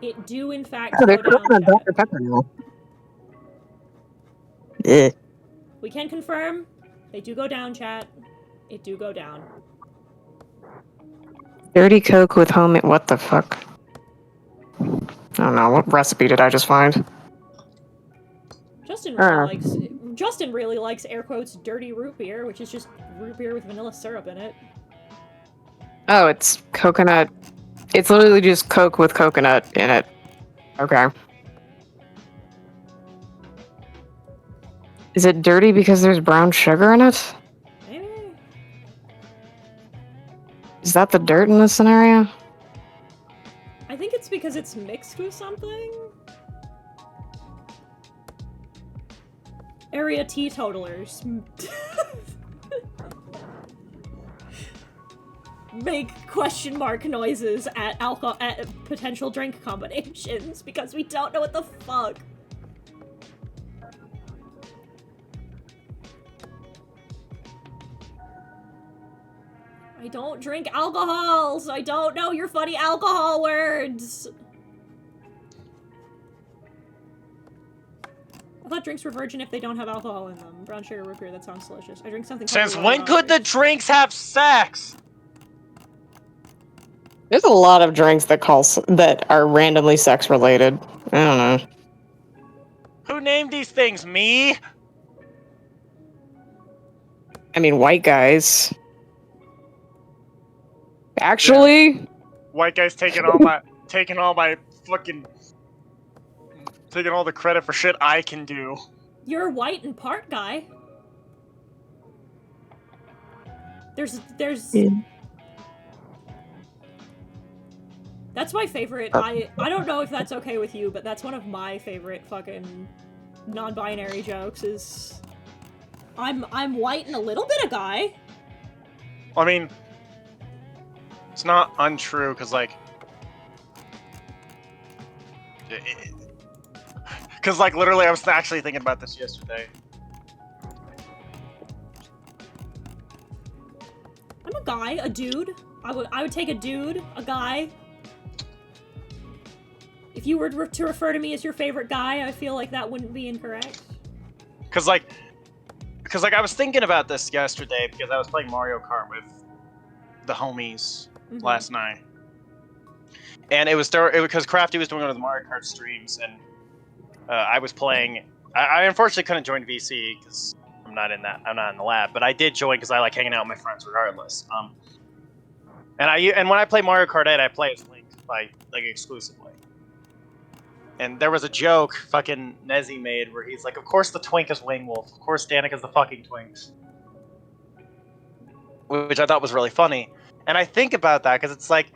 It do, in fact, Oh, go they're down. coconut Chat. Dr. Pepper now. Ugh. We can confirm. They do go down, chat. It do go down. Dirty Coke with homemade. What the fuck? I don't know. What recipe did I just find? Justin really likes air quotes dirty root beer, which is just root beer with vanilla syrup in it. Oh, it's coconut. It's literally just Coke with coconut in it. Okay. Is it dirty because there's brown sugar in it? Maybe. Is that the dirt in this scenario? I think it's because it's mixed with something. Area teetotalers. Make question mark noises at potential drink combinations because we don't know what the fuck. I don't drink alcohol, so I don't know your funny alcohol words. I thought drinks were virgin if they don't have alcohol in them. Brown sugar root beer, that sounds delicious. I drink something. Since when could the drinks have sex? There's a lot of drinks that are randomly sex related. I don't know. Who named these things? Me? I mean, white guys. Actually, White guy's taking all my fucking taking all the credit for shit I can do. You're white and part guy. There's That's my favorite. I don't know if that's okay with you, but that's one of my favorite fucking non-binary jokes is I'm white and a little bit of guy. I mean, it's not untrue because like literally I was actually thinking about this yesterday. I'm a guy, a dude. I would take a dude, a guy. If you were to refer to me as your favorite guy, I feel like that wouldn't be incorrect. Cause like I was thinking about this yesterday because I was playing Mario Kart with the homies last night, and it was because Crafty was doing one of the Mario Kart streams, and I was playing. I unfortunately couldn't join VC because I'm not in the lab, but I did join because I like hanging out with my friends regardless. And when I play Mario Kart 8, I play as Link exclusively. And there was a joke fucking Nezzy made where he's like, of course the twink is Wingwolf. Of course Danik is the fucking twinks. Which I thought was really funny. And I think about that because it's like...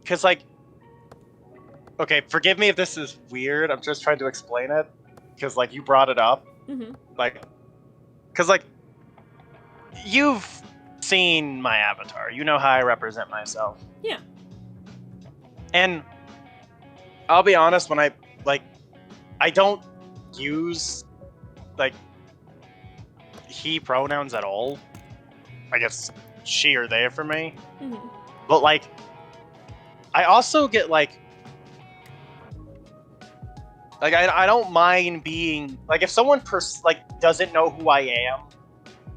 Because like... Okay, forgive me if this is weird. I'm just trying to explain it. Because like you brought it up. Like... Because like... You've seen my avatar. You know how I represent myself. Yeah. And... I'll be honest, when I don't use, he pronouns at all. I guess she or they for me. But, I also get, I don't mind being, if someone, doesn't know who I am,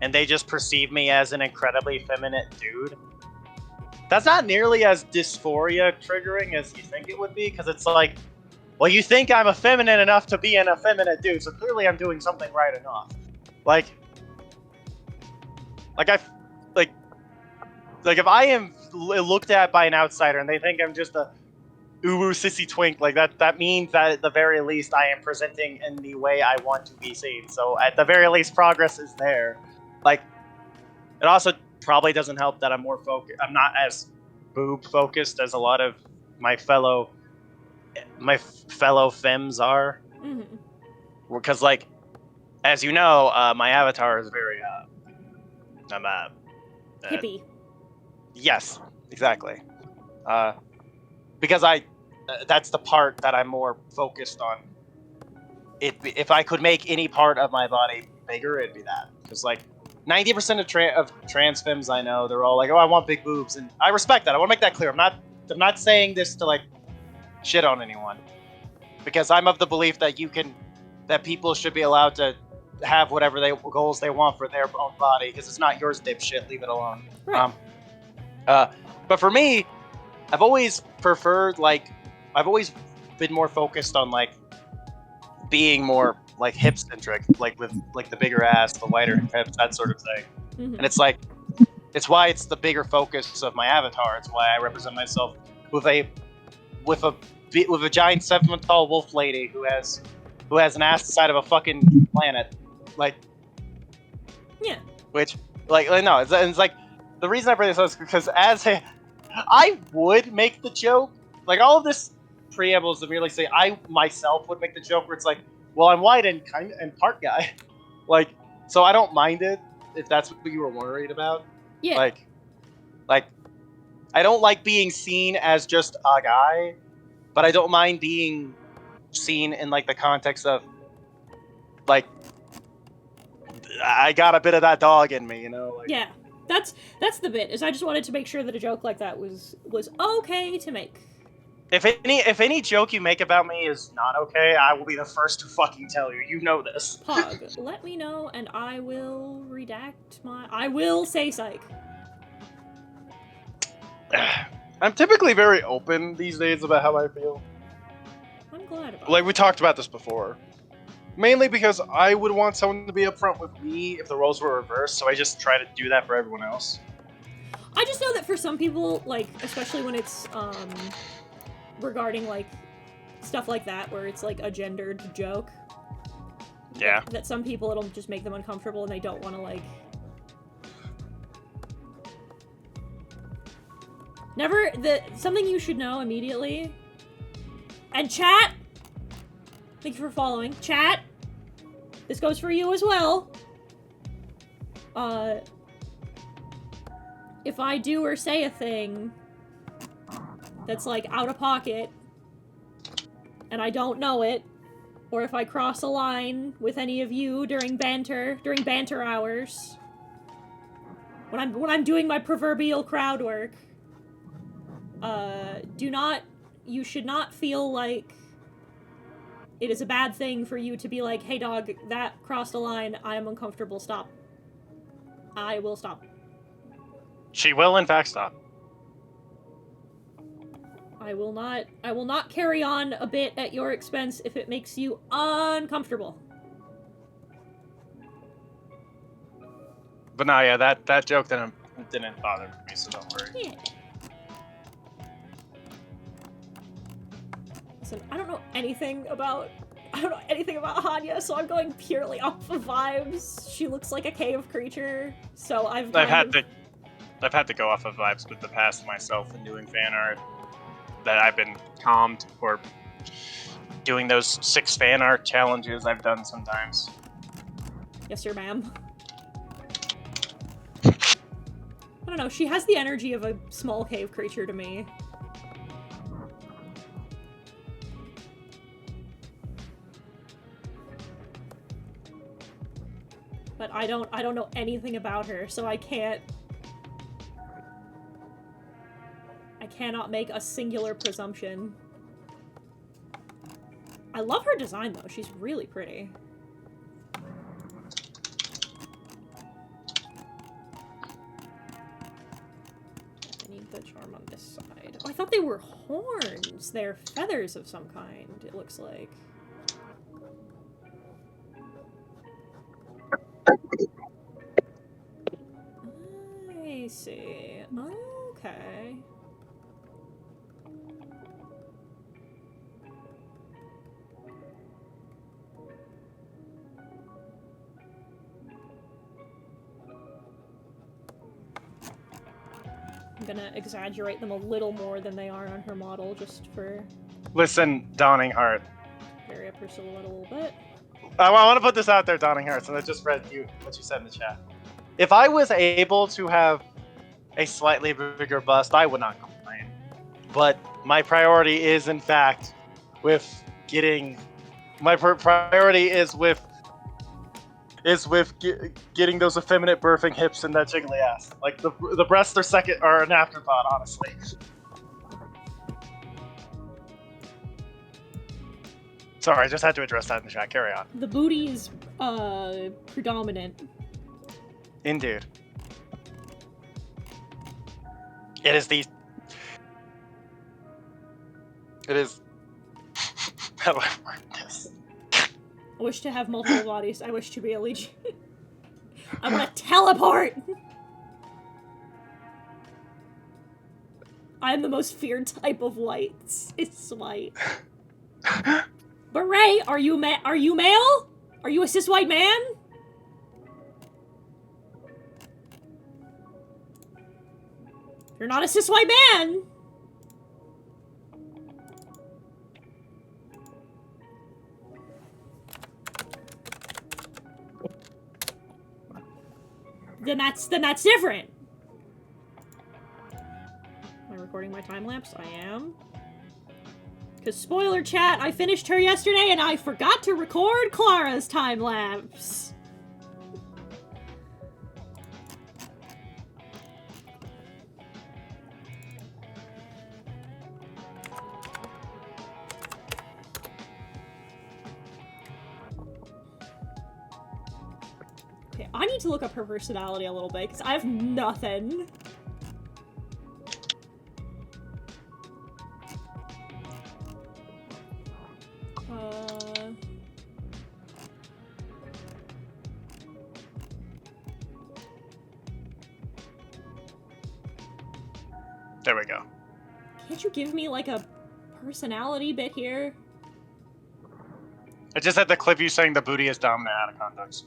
and they just perceive me as an incredibly effeminate dude, that's not nearly as dysphoria triggering as you think it would be, because it's like, well, you think I'm effeminate enough to be an effeminate dude, so clearly I'm doing something right enough. If I am looked at by an outsider and they think I'm just a uwu sissy twink, that means that at the very least I am presenting in the way I want to be seen. So at the very least, progress is there. It also probably doesn't help that I'm not as boob focused as a lot of my fellow femmes are. Because as you know, my avatar is very hippie. Yes, exactly. Because that's the part that I'm more focused on. If I could make any part of my body bigger, it'd be that. Because 90% of trans femmes I know, they're all like, "Oh, I want big boobs," and I respect that. I want to make that clear. I'm not saying this to shit on anyone, because I'm of the belief that that people should be allowed to have whatever goals they want for their own body, because it's not yours, dipshit. Leave it alone. Right. But for me, I've always preferred I've always been more focused on being more hip centric, with the bigger ass, the wider hips, that sort of thing. And it's why it's the bigger focus of my avatar. It's why I represent myself with a giant 7 foot tall wolf lady who has an ass the size of a fucking planet. Yeah. Which no, it's the reason I bring this up is because I would make the joke, all of this preambles to merely say I myself would make the joke where it's well, I'm white and part guy, so I don't mind it if that's what you were worried about. Yeah. I don't like being seen as just a guy, but I don't mind being seen in the context of I got a bit of that dog in me, you know. Yeah. That's the bit. Is I just wanted to make sure that a joke like that was okay to make. If any joke you make about me is not okay, I will be the first to fucking tell you. You know this. Pug, let me know, and I will I will say psych. I'm typically very open these days about how I feel. I'm glad about we talked about this before. Mainly because I would want someone to be upfront with me if the roles were reversed, so I just try to do that for everyone else. I just know that for some people, like, especially when it's, regarding, like, stuff like that, where it's, like, a gendered joke. Yeah. That some people, it'll just make them uncomfortable and they don't want to, like... Something you should know immediately... And chat! Thank you for following. Chat! This goes for you as well. If I do or say a thing that's, like, out of pocket, and I don't know it, or if I cross a line with any of you during banter hours, when I'm doing my proverbial crowd work, you should not feel like it is a bad thing for you to be like, hey dog, that crossed a line, I am uncomfortable, stop. I will stop. She will, in fact, stop. I will not carry on a bit at your expense if it makes you uncomfortable. But no, yeah, that joke didn't bother me, so don't worry. Yeah. Listen, I don't know anything about Hanya, so I'm going purely off of vibes. She looks like a cave creature, so I've had to go off of vibes with the past myself and doing fan art. That I've been calmed for doing those 6 fan art challenges I've done sometimes. Yes, sir, ma'am. I don't know, she has the energy of a small cave creature to me. But I don't know anything about her, so I cannot make a singular presumption. I love her design, though. She's really pretty. I need the charm on this side. Oh, I thought they were horns. They're feathers of some kind, it looks like. I see. Okay. I'm gonna exaggerate them a little more than they are on her model, just for... Listen, Dawning Heart. Vary up her silhouette a little bit. I want to put this out there, Dawning Heart, and I just read what you said in the chat. If I was able to have a slightly bigger bust, I would not complain. But my priority is, in fact, with getting... My priority is with getting those effeminate birthing hips and that jiggly ass. Like, the breasts are an afterthought, honestly. Sorry, I just had to address that in the chat. Carry on. The booty is, predominant. Indeed. It is the... It is... How do I word this? I wish to have multiple bodies. I wish to be a legion. I want to teleport! I am the most feared type of whites. It's white. But Ray, are you male? Are you a cis white man? You're not a cis white man! Then that's different. Am I recording my time lapse? I am. Because spoiler chat, I finished her yesterday and I forgot to record Clara's time lapse. Okay, I need to look up her personality a little bit because I have nothing. There we go. Can't you give me, like, a personality bit here? I just had to clip you saying the booty is dominant out of context.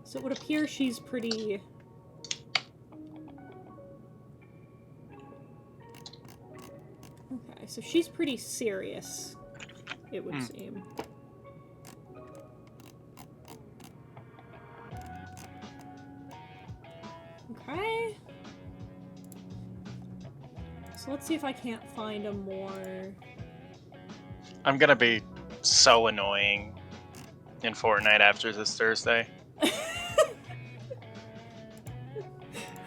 So it would appear she's pretty... Okay, so she's pretty serious, it would seem. Okay. So let's see if I can't find a more... I'm gonna be so annoying in Fortnite after this Thursday.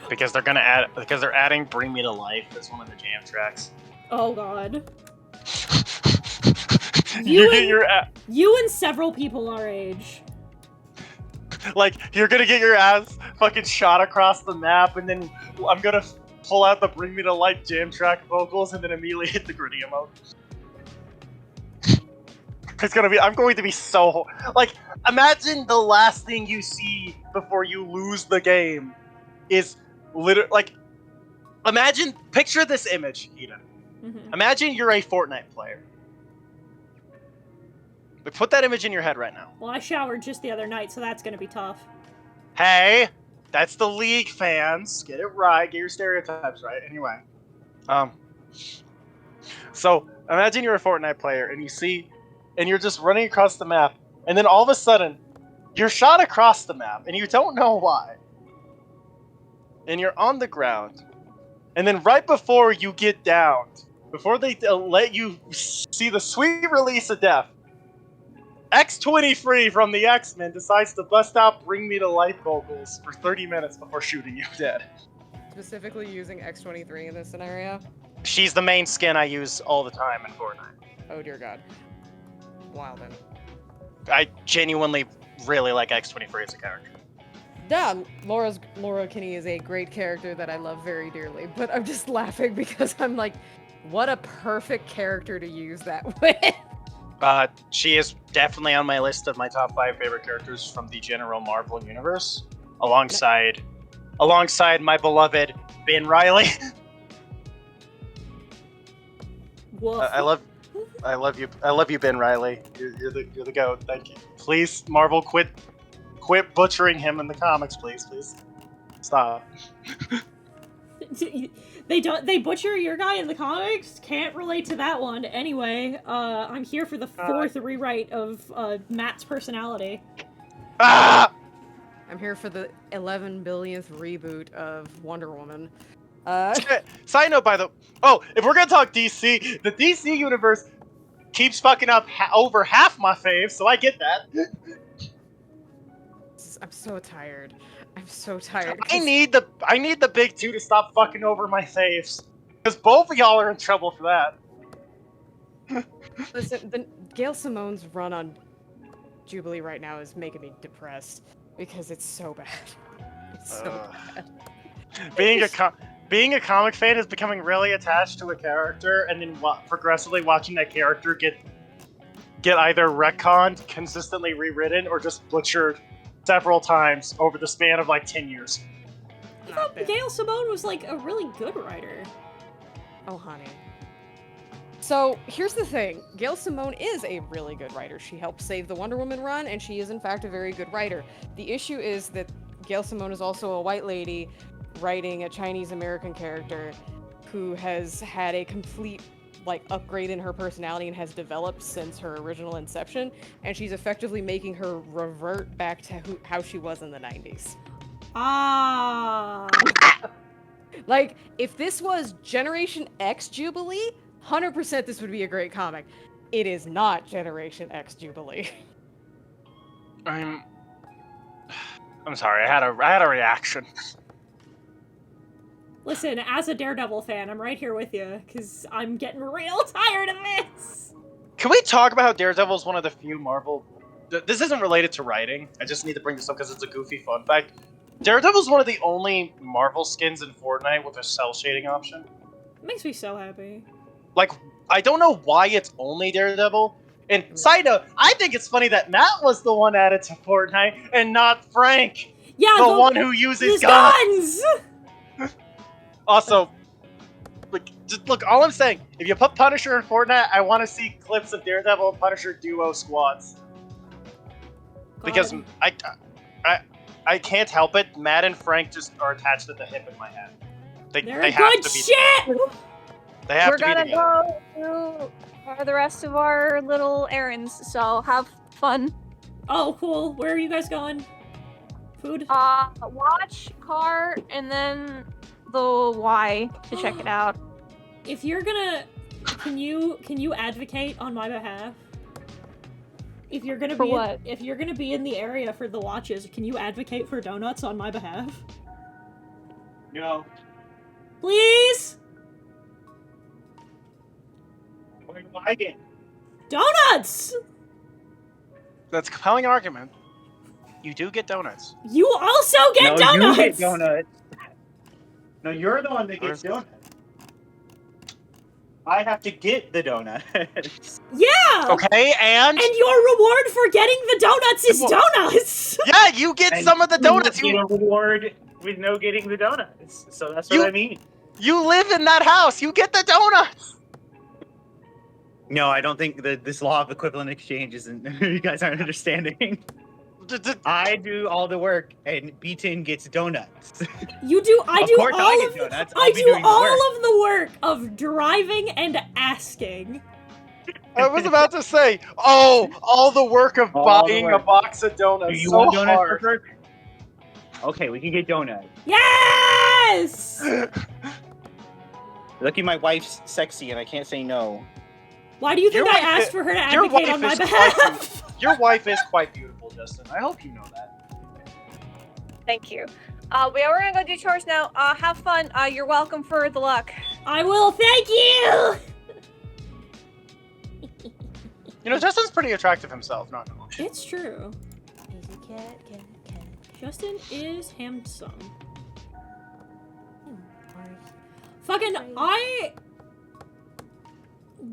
Because they're adding Bring Me to Life as one of the jam tracks. Oh god. You and several people our age. Like, you're gonna get your ass fucking shot across the map, and then I'm gonna pull out the Bring Me to Life jam track vocals, and then immediately hit the gritty emote. I'm going to be so... Like, imagine the last thing you see before you lose the game is literally... Like, picture this image, Eden. Mm-hmm. Imagine you're a Fortnite player. But put that image in your head right now. Well, I showered just the other night, so that's gonna be tough. Hey! That's the League fans. Get it right. Get your stereotypes right. Anyway. So, imagine you're a Fortnite player, and you're just running across the map, and then all of a sudden, you're shot across the map, and you don't know why. And you're on the ground. And then right before you get downed, before they let you see the sweet release of death, X-23 from the X-Men decides to bust out Bring Me to Life vocals for 30 minutes before shooting you dead. Specifically using X-23 in this scenario? She's the main skin I use all the time in Fortnite. Oh dear god. Wow then. I genuinely really like X-23 as a character. Yeah, Laura Kinney is a great character that I love very dearly, but I'm just laughing because I'm like, what a perfect character to use that with. She is definitely on my list of my top 5 favorite characters from the general Marvel universe, alongside my beloved Ben Reilly. I love you, Ben Reilly. You're the goat. Thank you. Please, Marvel, quit butchering him in the comics, please. Stop. They butcher your guy in the comics? Can't relate to that one. Anyway, I'm here for the 4th rewrite of Matt's personality. Ah! I'm here for the 11 billionth reboot of Wonder Woman. Side note, if we're gonna talk DC, the DC universe keeps fucking up over half my faves, so I get that. I'm so tired. I'm so tired. I need the big two to stop fucking over my faves, because both of y'all are in trouble for that. Listen, Gail Simone's run on Jubilee right now is making me depressed because it's so bad. It's so bad. Being a comic fan is becoming really attached to a character, and then progressively watching that character get either retconned, consistently rewritten, or just butchered several times over the span of like 10 years. I thought Gail Simone was like a really good writer. Oh, honey. So here's the thing. Gail Simone is a really good writer. She helped save the Wonder Woman run, and she is in fact a very good writer. The issue is that Gail Simone is also a white lady writing a Chinese American character who has had a complete upgrade in her personality and has developed since her original inception, and she's effectively making her revert back to how she was in the 90s. Ah. If this was Generation X Jubilee, 100% this would be a great comic. It is not Generation X Jubilee. I'm sorry, I had a reaction. Listen, as a Daredevil fan, I'm right here with you, because I'm getting real tired of this! Can we talk about how Daredevil is one of the few Marvel this isn't related to writing. I just need to bring this up because it's a goofy fun fact. Daredevil's one of the only Marvel skins in Fortnite with a cell shading option. It makes me so happy. Like, I don't know why it's only Daredevil. And side note, I think it's funny that Matt was the one added to Fortnite and not Frank, Yeah, the one who uses his guns. guns! Also, look, all I'm saying, if you put Punisher in Fortnite, I want to see clips of Daredevil and Punisher duo squads. Because God. I can't help it. Matt and Frank just are attached at the hip in my head. They're they have good to be. shit! They have We're to be gonna together. go do the rest of our little errands, so have fun. Oh, cool. Where are you guys going? Food? Watch, car, and then the Y to check it out. If you're gonna... Can you advocate on my behalf? If you're gonna For be what? if you're gonna be in the area for the watches, can you advocate for donuts on my behalf? No. Please? Where do I get? Donuts! That's a compelling argument. You do get donuts. You also get No, donuts! you get donuts. No, you're the one that gets donuts. I have to get the donuts. Yeah! Okay, and And your reward for getting the donuts is donuts! yeah, you get And some of the donuts. You get a reward with no getting the donuts. So that's You- what I mean. You live in that house. You get the donuts. No, I don't think that this law of equivalent exchange isn't. You guys aren't understanding. I do all the work, and B10 gets donuts. You do. I Of do course I all get of. donuts. I I'll be do doing the all work. of the work of driving and asking. I was about to say, oh, all the work of All the buying work. a box of donuts. Do you so want donuts hard. for work? Okay, we can get donuts. Yes. Lucky my wife's sexy, and I can't say no. Why do you think Your I wife asked is- for her to your advocate wife on my is quite behalf? Your wife is quite beautiful, Justin. I hope you know that. Thank you. We're gonna go do chores now. Have fun. You're welcome for the luck. I will. Thank you. You know, Justin's pretty attractive himself. Not gonna lie. It's true. Easy cat, cat, cat. Justin is handsome. Or Fucking Right.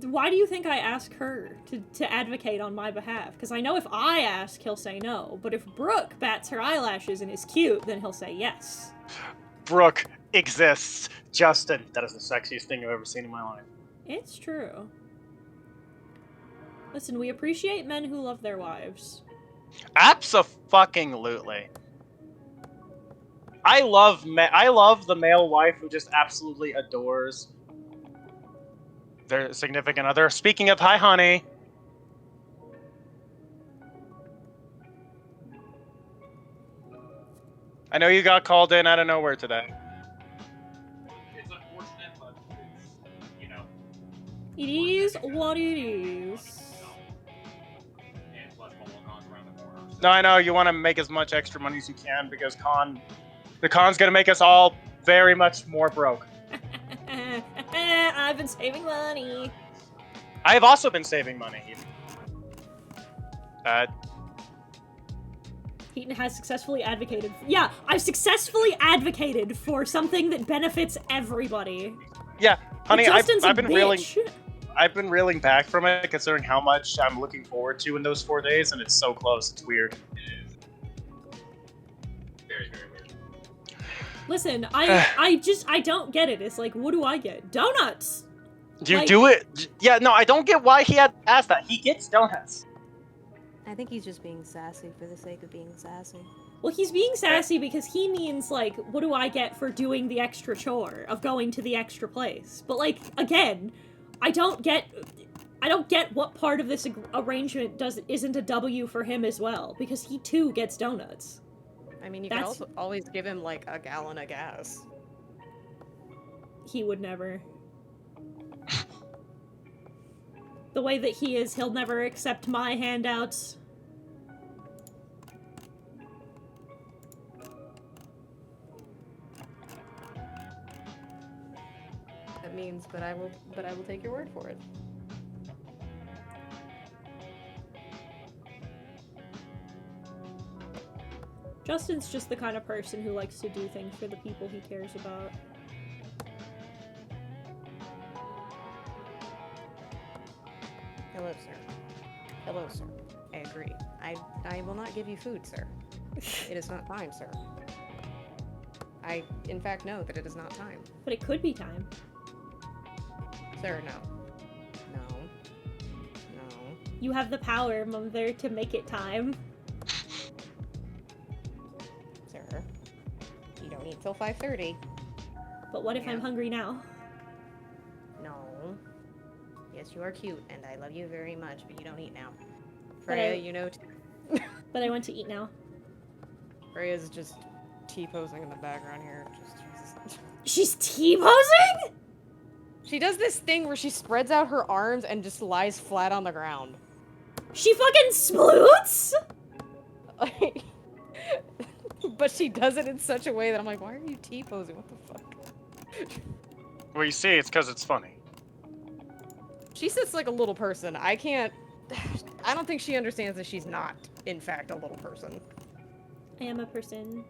Why do you think I ask her to advocate on my behalf? Because I know if I ask, he'll say no. But if Brooke bats her eyelashes and is cute, then he'll say yes. Brooke exists. Justin, that is the sexiest thing I've ever seen in my life. It's true. Listen, we appreciate men who love their wives. Abso-fucking-lutely. I love the male wife who just absolutely adores their significant other. Speaking of, hi, honey. I know you got called in out of nowhere today. It's unfortunate, but it's, you know. It is what it is. No, I know you want to make as much extra money as you can because the con's gonna make us all very much more broke. I've been saving money. I have also been saving money. Heaton has successfully advocated. Yeah, I've successfully advocated for something that benefits everybody. Yeah, honey, I've Justin's a been reeling. bitch. I've been reeling back from it, considering how much I'm looking forward to in those 4 days, and it's so close. It's weird. Very, very weird. Listen, I don't get it. It's like, what do I get? Donuts! Do you Like- do it? Yeah, no, I don't get why he had asked that. He gets donuts. I think he's just being sassy for the sake of being sassy. Well, he's being sassy because he means, like, what do I get for doing the extra chore of going to the extra place? But, like, again, I don't get what part of this arrangement isn't a W for him as well, because he too gets donuts. I mean, you can That's- also always give him like a gallon of gas. He would never. The way that he is, he'll never accept my handouts. That means, but I will take your word for it. Justin's just the kind of person who likes to do things for the people he cares about. Hello, sir. Hello, sir. I agree. I will not give you food, sir. It is not time, sir. I, in fact, know that it is not time. But it could be time. Sir, no. No. No. You have the power, Mother, to make it time. Sir. You don't eat till 5:30. But what if Yeah. I'm hungry now? No. Yes, you are cute, and I love you very much, but you don't eat now. But Freya, I- you know... But I want to eat now. Freya's just T-posing in the background here. Just, Jesus. She's T-posing?! She does this thing where she spreads out her arms and just lies flat on the ground. She fucking sploots?! But she does it in such a way that I'm like, why are you T-posing? What the fuck? Well, you see, it's because it's funny. She sits like a little person. I can't... I don't think she understands that she's not, in fact, a little person. I am a person.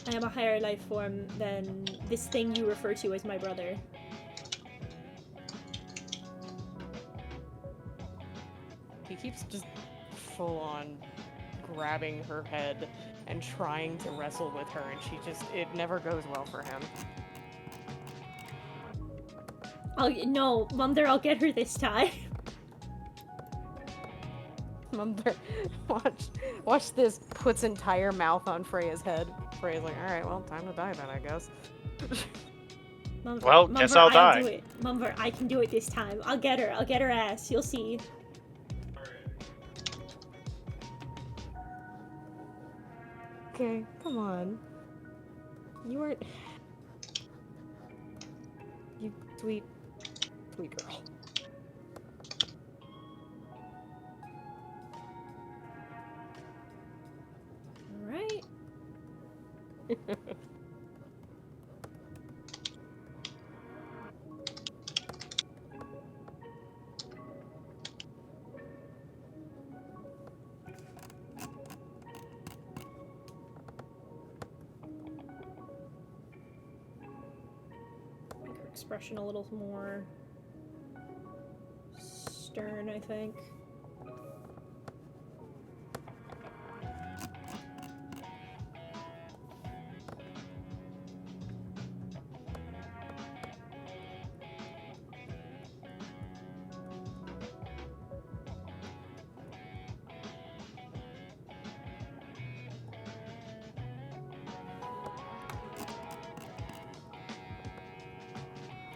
I am a higher life form than this thing you refer to as my brother. He keeps just full-on grabbing her head and trying to wrestle with her, and it never goes well for him. No, Mother, I'll get her this time. Mother, watch this, puts entire mouth on Freya's head. Freya's like, alright, well, time to die then, I guess. Mumver, Well, guess Mumver, I'll die. do it. Mumver, I can do it this time. I'll get her ass, you'll see. Okay, come on. You aren't... You sweet girl. Alright. Make her expression a little more stern, I think.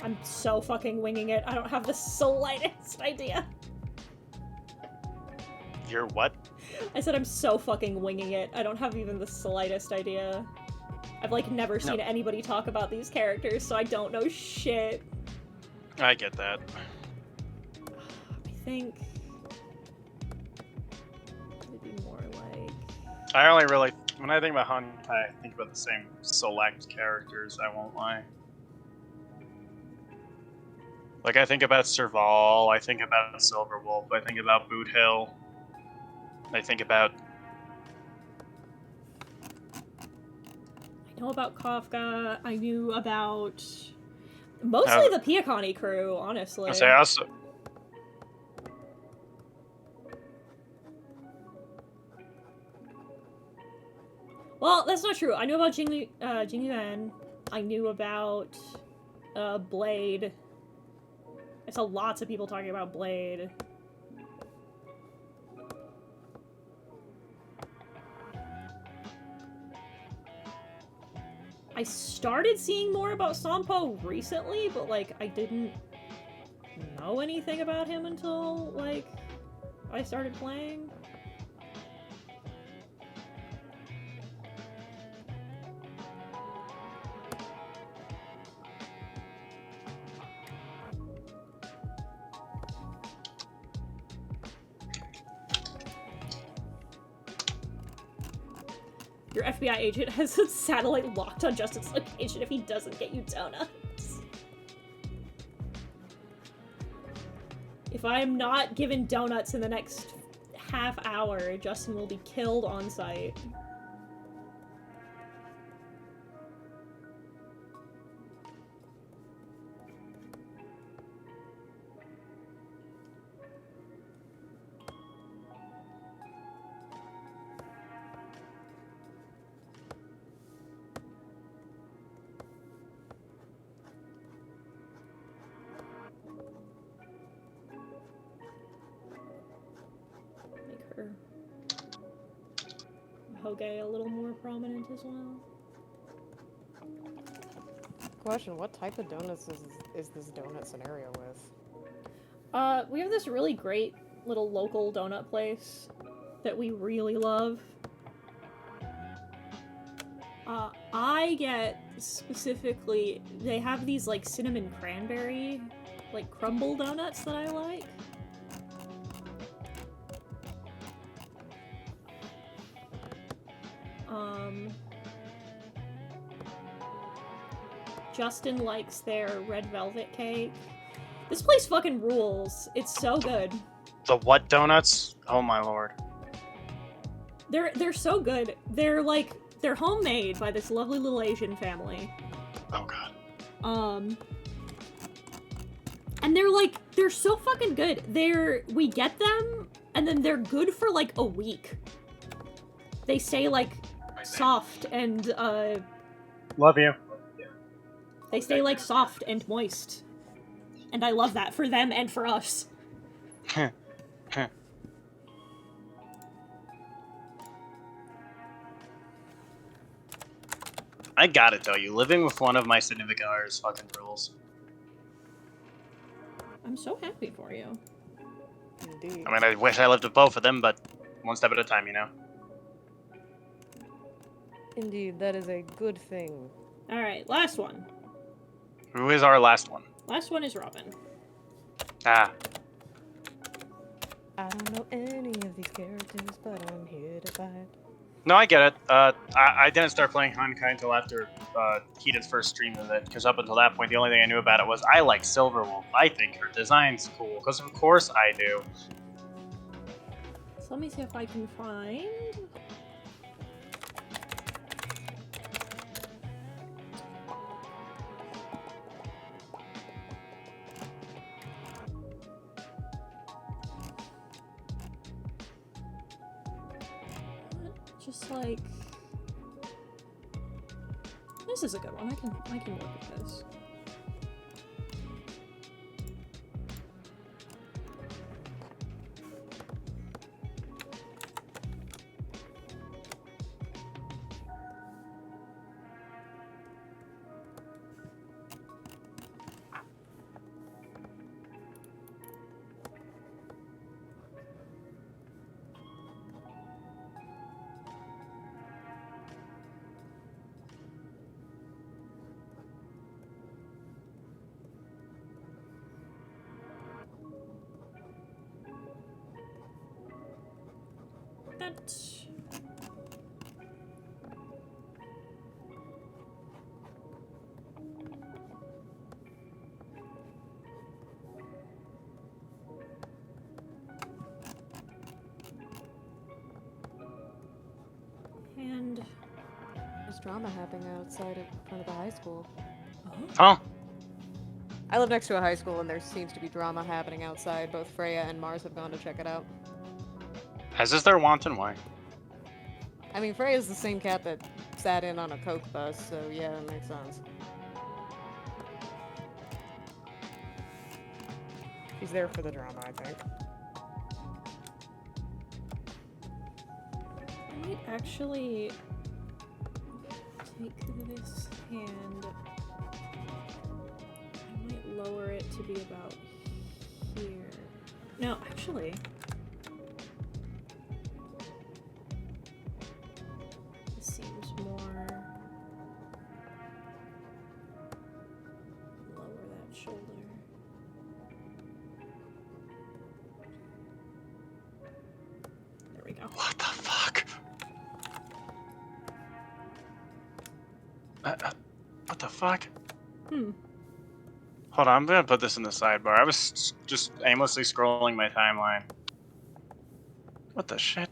I'm so fucking winging it. I don't have the slightest idea. You're what? I said I'm so fucking winging it. I don't have even the slightest idea. I've like never seen anybody talk about these characters, so I don't know shit. I get that. I think it'd be more like I only really, when I think about Honkai, I think about the same select characters, I won't lie. Like, I think about Serval, I think about Silverwolf, I think about Boot Hill, I think about... I know about Kafka. I knew about mostly the Piakani crew, honestly. I say also... Well, that's not true. I knew about Jing Yuan. I knew about Blade. I saw lots of people talking about Blade. I started seeing more about Sampo recently, but like I didn't know anything about him until like I started playing. Your FBI agent has a satellite locked on Justin's location if he doesn't get you donuts. If If I am not given donuts in the next half hour, Justin will be killed on sight. Make her Honkai a little more prominent as well. Question, what type of donuts is this donut scenario with? We have this really great little local donut place that we really love. I get specifically, they have these like cinnamon cranberry, like crumble donuts that I like. Justin likes their red velvet cake. This place fucking rules. It's so good. The what donuts? Oh my lord. They're so good. They're homemade by this lovely little Asian family. Oh god. And they're so fucking good. We get them and then they're good for like a week. They stay like soft and Love you. they stay like soft and moist. And I love that for them and for us. I gotta tell you, living with one of my significant others fucking rules. I'm so happy for you. Indeed. I mean, I wish I lived with both of them, but one step at a time, you know? Indeed, that is a good thing. Alright, last one. Who is our last one? Last one is Robin. Ah. I don't know any of these characters, but I'm here to fight. No, I get it. I didn't start playing Honkai until after Kita's first stream of it, because up until that point, the only thing I knew about it was I like Silverwolf. I think her design's cool, because of course I do. So let me see if I can find... Just like... This is a good one. I can work with this. And There's drama happening outside in front of the high school. Huh? I live next to a high school and there seems to be drama happening outside. Both Freya and Mars have gone to check it out. As is their wanton way. I mean, Freya's the same cat that sat in on a Coke bus, so yeah, that makes sense. She's there for the drama, I think. I might actually take this hand. I might lower it to be about here. No, actually. This seems more. Lower that shoulder. There we go. What the fuck? What the fuck? Hold on, I'm gonna put this in the sidebar. I was just aimlessly scrolling my timeline. What the shit?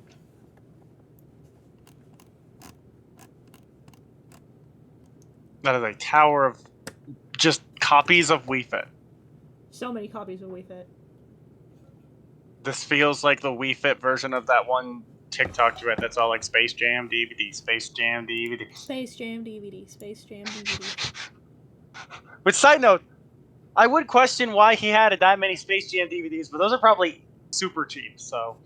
That is a tower of just copies of Wii Fit. So many copies of Wii Fit. This feels like the Wii Fit version of that one TikTok duet that's all like Space Jam DVD, Space Jam DVD. Space Jam DVD, Space Jam DVD. Which, side note, I would question why he had that many Space Jam DVDs, but those are probably super cheap, so.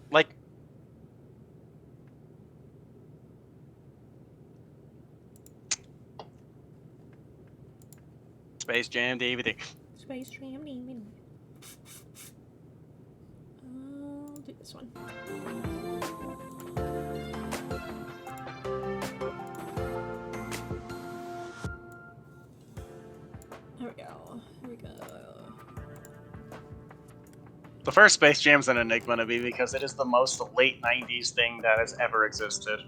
Like. Space Jam DVD. Space Jam DVD. I'll do this one. There we go. Here we go. The first Space Jam's an enigma to me because it is the most late 90s thing that has ever existed.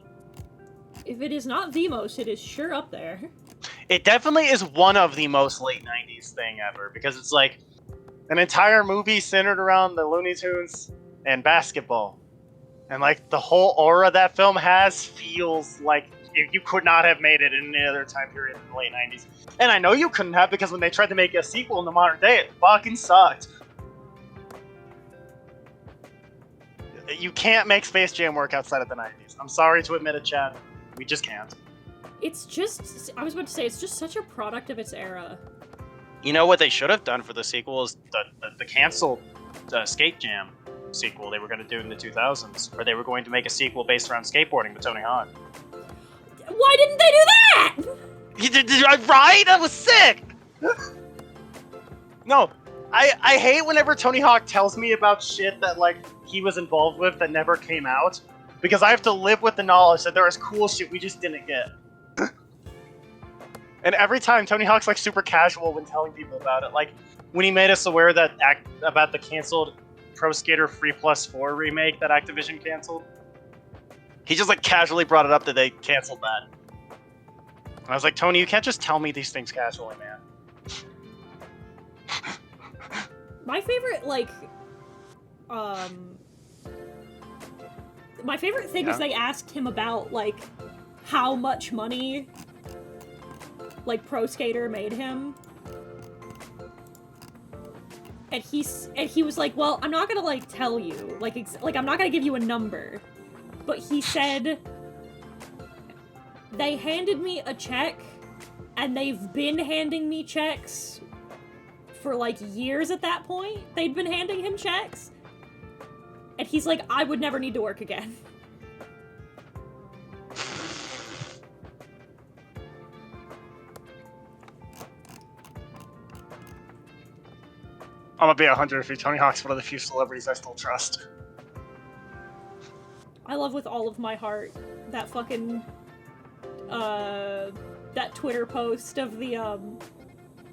If it is not the most, it is sure up there. It definitely is one of the most late 90s thing ever because it's like an entire movie centered around the Looney Tunes and basketball. And like the whole aura that film has feels like you could not have made it in any other time period in the late 90s. And I know you couldn't have because when they tried to make a sequel in the modern day, it fucking sucked. You can't make Space Jam work outside of the 90s. I'm sorry to admit it, Chad. We just can't. It's just, I was about to say, it's just such a product of its era. You know what they should have done for the sequel is the canceled Skate Jam sequel they were going to do in the 2000s, or they were going to make a sequel based around skateboarding with Tony Hawk. Why didn't they do that? You did right? That was sick. No, I hate whenever Tony Hawk tells me about shit that like he was involved with that never came out, because I have to live with the knowledge that there is cool shit we just didn't get. And every time Tony Hawk's like super casual when telling people about it, like when he made us aware that about the canceled Pro Skater 3+4 remake that Activision canceled, he just like casually brought it up that they canceled that. And I was like, Tony, you can't just tell me these things casually, man. My favorite, like, my favorite thing is they asked him about, like, how much money, like, Pro Skater made him. And he was like, well, I'm not gonna, like, tell you. Like, I'm not gonna give you a number. But he said, they handed me a check, and they've been handing me checks for, like, years at that point. They'd been handing him checks. And he's like, I would never need to work again. I'm gonna be 100 if Tony Hawk's one of the few celebrities I still trust. I love with all of my heart that fucking, that Twitter post of the,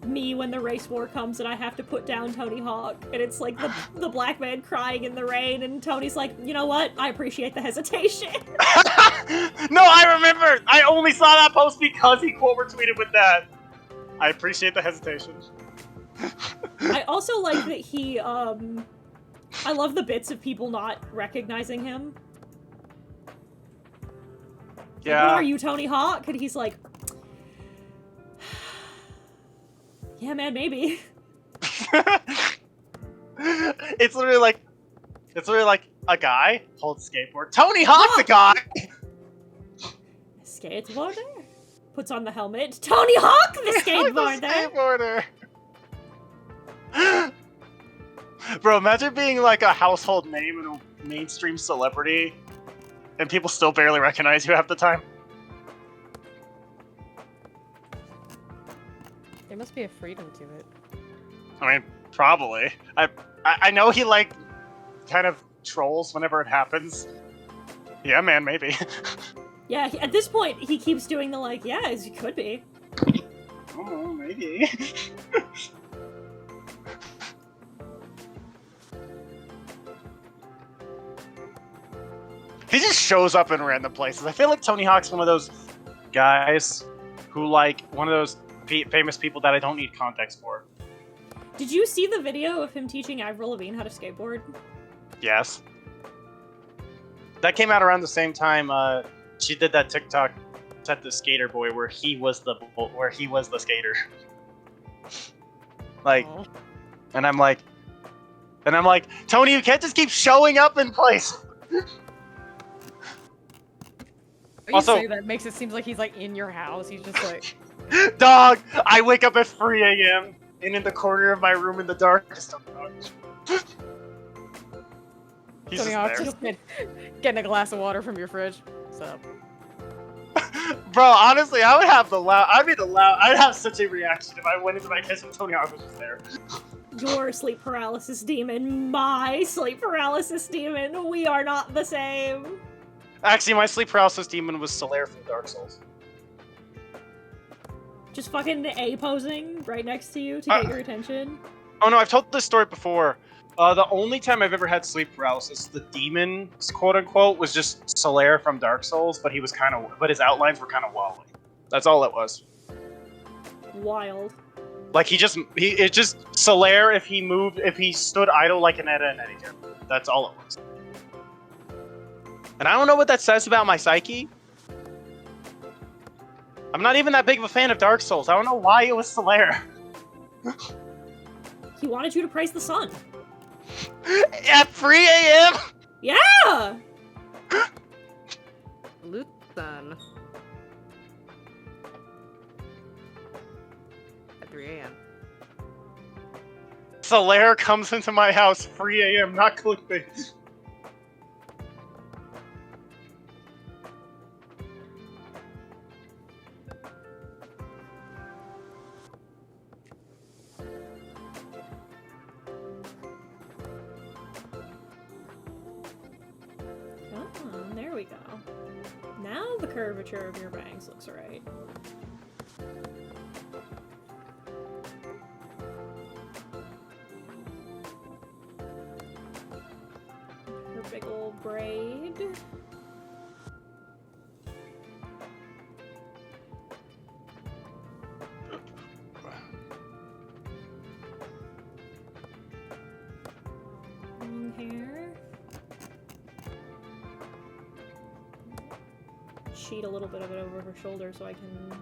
me when the race war comes and I have to put down Tony Hawk, and it's like the black man crying in the rain, and Tony's like, you know what? I appreciate the hesitation. No, I remember! I only saw that post because he quote retweeted with that. I appreciate the hesitation. I also like that he, I love the bits of people not recognizing him. Yeah. Like, who are you, Tony Hawk? And he's like, yeah, man, maybe. It's literally like a guy holds skateboard. Tony Hawk, the guy! Skateboarder? Puts on the helmet. Tony Hawk, the skateboarder! Bro, imagine being like a household name and a mainstream celebrity, and people still barely recognize you half the time. There must be a freedom to it. I mean, probably. I know he like kind of trolls whenever it happens. Yeah, man, maybe. Yeah, at this point, he keeps doing the like, yeah, as he could be. Oh, maybe. He just shows up in random places. I feel like Tony Hawk's one of those guys who, like, one of those famous people that I don't need context for. Did you see the video of him teaching Avril Lavigne how to skateboard? Yes. That came out around the same time. She did that TikTok at the Skater Boy where he was the skater. Like, Aw. and I'm like, Tony, you can't just keep showing up in place. You Also- say that makes it seem like he's like in your house. He's just like, Dog, I wake up at 3 a.m. and in the corner of my room in the dark. He's Tony just Hawk there. just getting a glass of water from your fridge. What's up? Bro, honestly, I'd have such a reaction if I went into my kitchen and Tony Hawk was just there. Your sleep paralysis demon, my sleep paralysis demon. We are not the same. Actually, my sleep paralysis demon was Solaire from Dark Souls. Just fucking A-posing right next to you to get your attention. Oh no, I've told this story before. The only time I've ever had sleep paralysis, the demon, quote unquote, was just Solaire from Dark Souls, but his outlines were kind of wobbly. That's all it was. Wild. Like it's just Solaire if he stood idle like an Edda and Eddie character. That's all it was. And I don't know what that says about my psyche. I'm not even that big of a fan of Dark Souls. I don't know why it was Solaire. He wanted you to praise the sun. At 3 a.m.? Yeah! Luton. At 3 a.m. Solaire comes into my house 3 a.m., not clickbait. Oh, there we go. Now the curvature of your bangs looks right. Her big old braid. Long hair. Sheet a little bit of it over her shoulder so I can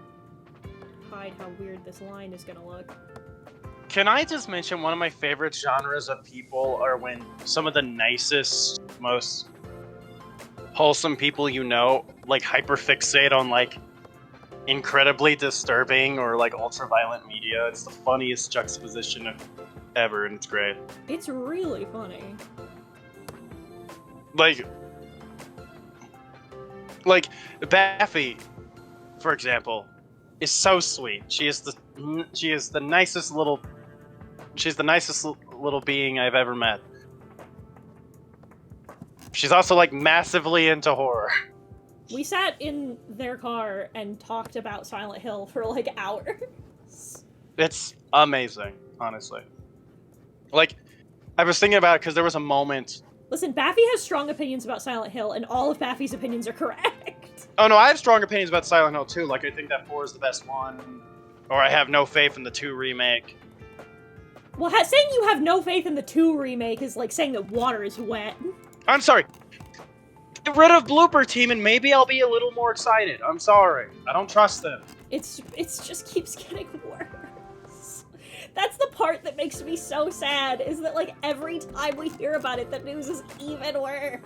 hide how weird this line is gonna look. Can I just mention one of my favorite genres of people are when some of the nicest, most wholesome people you know, like hyperfixate on like incredibly disturbing or like ultra-violent media. It's the funniest juxtaposition ever, and it's great. It's really funny. Like Baffy, for example, is so sweet. She's the nicest little being I've ever met. She's also like massively into horror. We sat in their car and talked about Silent Hill for like hours. It's amazing, honestly. Like, I was thinking about it because there was a moment. Listen, Baffy has strong opinions about Silent Hill, and all of Baffy's opinions are correct. Oh no, I have strong opinions about Silent Hill too. Like, I think that 4 is the best one, or I have no faith in the 2 remake. Well, saying you have no faith in the 2 remake is like saying that water is wet. I'm sorry. Get rid of Blooper Team and maybe I'll be a little more excited. I'm sorry. I don't trust them. It's just keeps getting worse. That's the part that makes me so sad, is that like every time we hear about it, the news is even worse.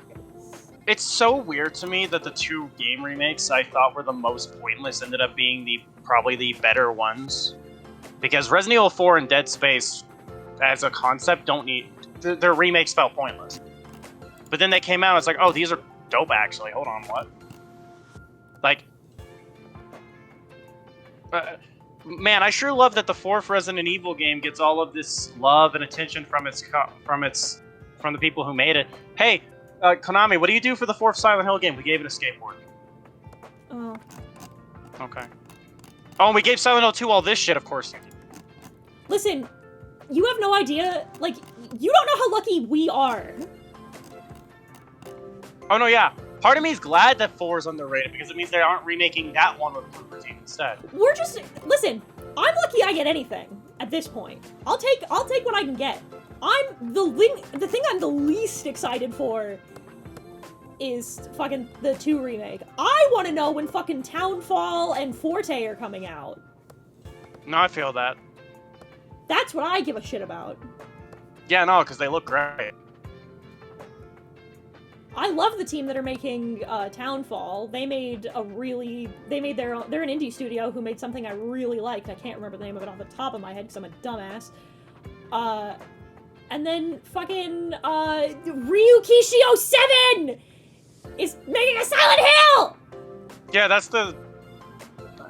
It's so weird to me that the 2 game remakes I thought were the most pointless ended up being probably the better ones. Because Resident Evil 4 and Dead Space, as a concept, don't need... Their remakes felt pointless. But then they came out, it's like, oh, these are dope, actually. Hold on, what? Like... man, I sure love that the 4th Resident Evil game gets all of this love and attention from the people who made it. Hey, Konami, what do you do for the 4th Silent Hill game? We gave it a skateboard. Oh. Okay. Oh, and we gave Silent Hill 2 all this shit, of course you did. Listen, you have no idea, like, you don't know how lucky we are. Oh no, yeah. Part of me is glad that 4 is underrated because it means they aren't remaking that one with Blooper Team instead. We're just, listen, I'm lucky I get anything at this point. I'll take what I can get. The thing I'm the least excited for is fucking the 2 remake. I want to know when fucking Townfall and Forte are coming out. No, I feel that. That's what I give a shit about. Yeah, no, because they look great. I love the team that are making Townfall. They're an indie studio who made something I really liked. I can't remember the name of it off the top of my head because I'm a dumbass. And then fucking Ryukishio 7 is making a Silent Hill! Yeah, that's the...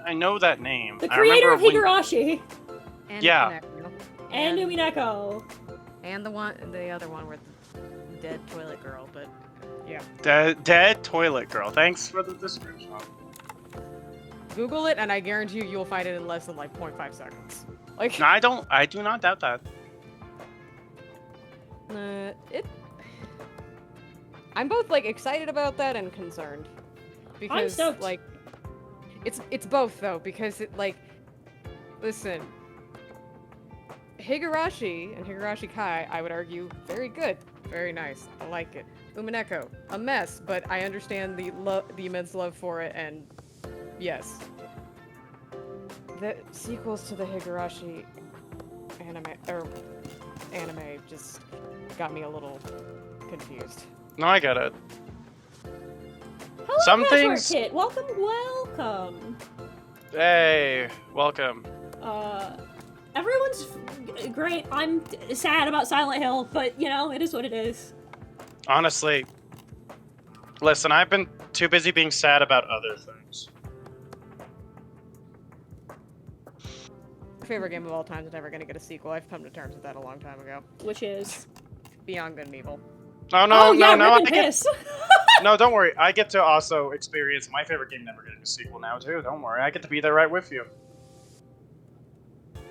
I know that name. The creator of Higurashi. And Yeah. Umineko. And Umineko. And the other one with the dead toilet girl, but yeah. Dead Toilet Girl. Thanks for the description. Google it, and I guarantee you'll find it in less than like 0.5 seconds. Like, No, I do not doubt that. I'm both like excited about that and concerned because stoked. like it's both though because it like listen, Higurashi and Higurashi Kai, I would argue, very good, very nice. I like it. Umineko, a mess, but I understand the immense love for it, and yes, the sequels to the Higurashi anime just got me a little confused. No, I get it. Hello, Some Patchwork things- Kit. Welcome. Hey, welcome. Everyone's great. I'm sad about Silent Hill, but you know, it is what it is. Honestly, listen, I've been too busy being sad about other things. My favorite game of all time is never going to get a sequel. I've come to terms with that a long time ago. Which is Beyond Good and Evil. Oh, no, yeah, no, Rip and Piss. No, don't worry. I get to also experience my favorite game never getting a sequel now, too. Don't worry. I get to be there right with you.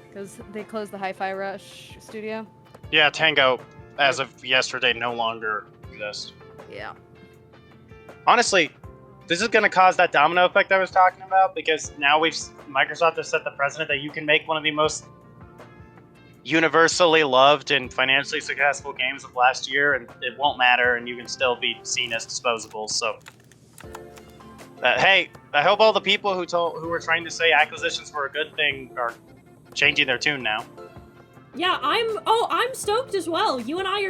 Because they closed the Hi-Fi Rush studio? Yeah, Tango, as of yesterday, no longer exists. Yeah. Honestly, this is going to cause that domino effect I was talking about, because now Microsoft has set the precedent that you can make one of the most universally loved and financially successful games of last year, and it won't matter, and you can still be seen as disposable. So, hey, I hope all the people who were trying to say acquisitions were a good thing are changing their tune now. Yeah, I'm stoked as well. You and I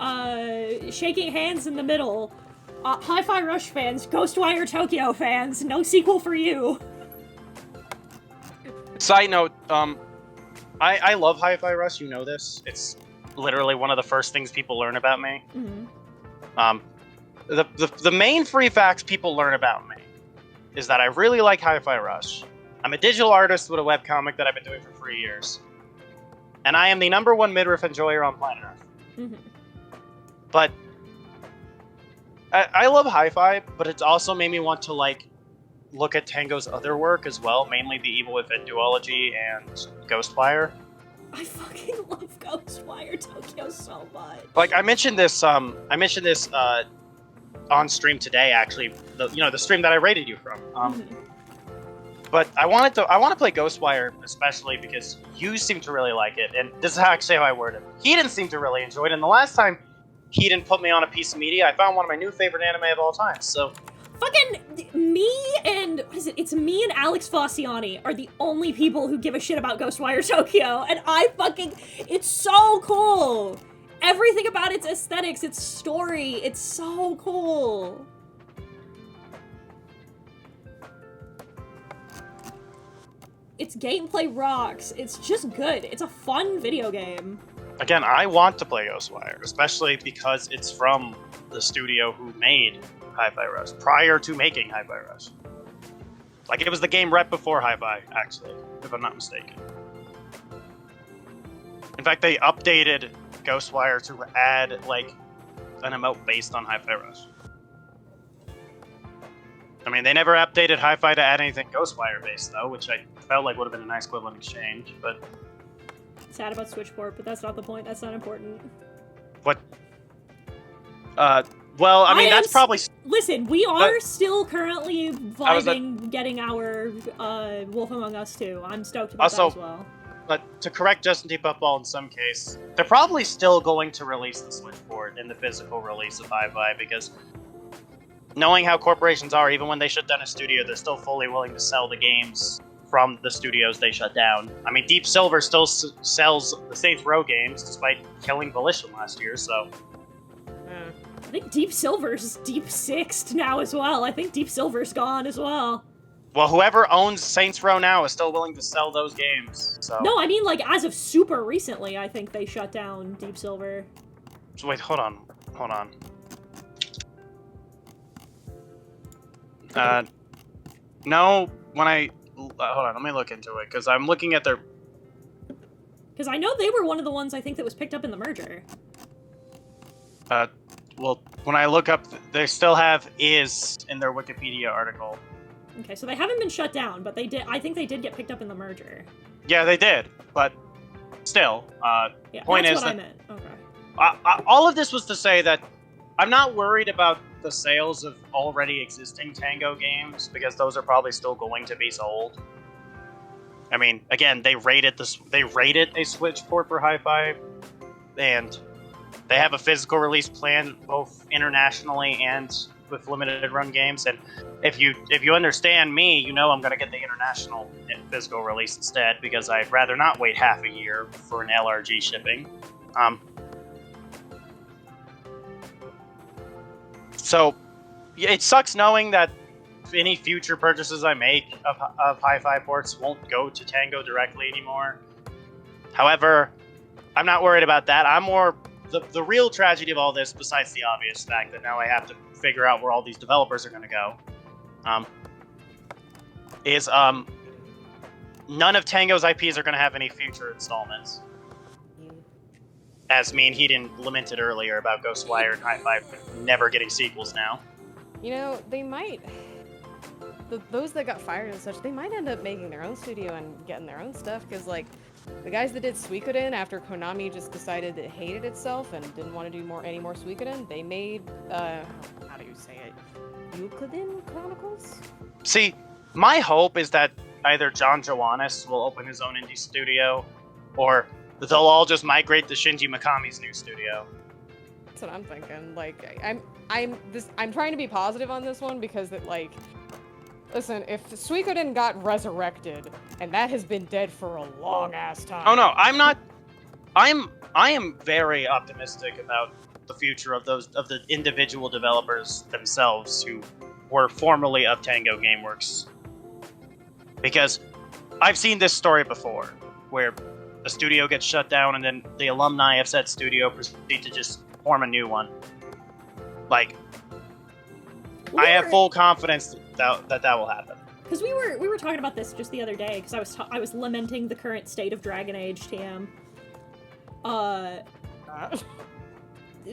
are shaking hands in the middle. Hi-Fi Rush fans, Ghostwire Tokyo fans, no sequel for you. Side note, I love Hi-Fi Rush, you know this. It's literally one of the first things people learn about me. Mm-hmm. The main free facts people learn about me is that I really like Hi-Fi Rush. I'm a digital artist with a webcomic that I've been doing for 3 years. And I am the #1 midriff enjoyer on planet Earth. Mm-hmm. But I love Hi-Fi, but it's also made me want to look at Tango's other work as well, mainly the Evil Within duology and Ghostwire. I fucking love Ghostwire Tokyo so much. Like I mentioned this on stream today, actually. The stream that I rated you from. Mm-hmm. But I want to play Ghostwire especially because you seem to really like it, and this is actually how I worded it. He didn't seem to really enjoy it, and the last time he didn't put me on a piece of media, I found one of my new favorite anime of all time. So. Fucking me and what is it? It's me and Alex Fossiani are the only people who give a shit about Ghostwire Tokyo, and it's so cool. Everything about its aesthetics, its story, it's so cool. Its gameplay rocks. It's just good. It's a fun video game. Again, I want to play Ghostwire, especially because it's from the studio who made Hi-Fi Rush, prior to making Hi-Fi Rush. Like, it was the game right before Hi-Fi, actually, if I'm not mistaken. In fact, they updated Ghostwire to add, an emote based on Hi-Fi Rush. I mean, they never updated Hi-Fi to add anything Ghostwire-based, though, which I felt like would have been a nice equivalent exchange, but... Sad about Switchport, but that's not the point. That's not important. What? Well, I mean, that's probably... Listen, we are still currently vibing getting our Wolf Among Us 2. I'm stoked about that Also, as well. But to correct Justin T. Puffball in some case, they're probably still going to release the Switch port in the physical release of Hi-Fi because knowing how corporations are, even when they shut down a studio, they're still fully willing to sell the games from the studios they shut down. I mean, Deep Silver still sells the Saints Row games despite killing Volition last year, so... I think Deep Silver's Deep Sixed now as well. I think Deep Silver's gone as well. Well, whoever owns Saints Row now is still willing to sell those games, so... No, I mean, like, as of super recently, I think they shut down Deep Silver. So wait, hold on. No, when I... hold on, let me look into it, because I'm looking at their... Because I know they were one of the ones I think that was picked up in the merger. Well, when I look up, they still have is in their Wikipedia article. Okay, so they haven't been shut down, but they did. I think they did get picked up in the merger. Yeah, they did, but still, Yeah, point that's is what I that meant. Okay. all of this was to say that I'm not worried about the sales of already existing Tango games because those are probably still going to be sold. I mean, again, they rated a Switch port for Hi-Fi, and they have a physical release plan both internationally and with limited run games. And if you understand me, you know I'm going to get the international physical release instead because I'd rather not wait half a year for an LRG shipping. So it sucks knowing that any future purchases I make of Hi-Fi ports won't go to Tango directly anymore. However, I'm not worried about that. I'm more the real tragedy of all this, besides the obvious fact that now I have to figure out where all these developers are going to go, is none of Tango's IPs are going to have any future installments. As me and he didn't lamented earlier about Ghostwire and Hi-Fi never getting sequels now. You know, they might... those that got fired and such, they might end up making their own studio and getting their own stuff, because, like, the guys that did Suikoden, after Konami just decided it hated itself and didn't want to do any more Suikoden, they made, how do you say it? Euclidin Chronicles? See, my hope is that either John Joannis will open his own indie studio, or they'll all just migrate to Shinji Mikami's new studio. That's what I'm thinking. Like, I'm trying to be positive on this one because that, like, listen, if Suikoden got resurrected, and that has been dead for a long-ass time... Oh no, I'm not... I am very optimistic about the future of the individual developers themselves who were formerly of Tango Gameworks. Because I've seen this story before, where a studio gets shut down and then the alumni of said studio proceed to just form a new one. Like, I have full confidence that will happen. Because we were talking about this just the other day, because I was lamenting the current state of Dragon Age TM.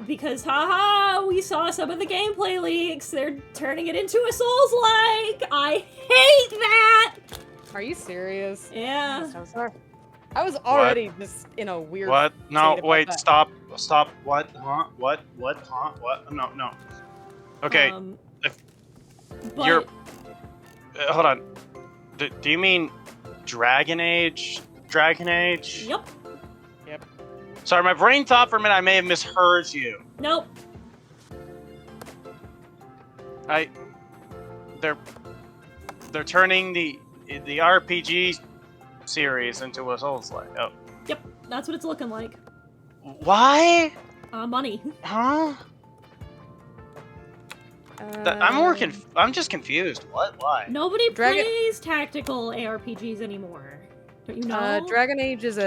Because haha, we saw some of the gameplay leaks. They're turning it into a Souls-like. I hate that. Are you serious? Yeah. I'm sorry. I was already just in a weird. What? No, wait, that. stop. What? Huh? What? Huh? What? No. Okay. But... You're. Hold on. Do you mean Dragon Age? Dragon Age? Yep. Sorry, my brain thought for a minute I may have misheard you. Nope. They're turning the RPG series into a Souls-like. Oh. Yep, that's what it's looking like. Why? Money. Huh? I'm just confused. What? Why? Nobody plays tactical ARPGs anymore. Don't you know? Dragon Age has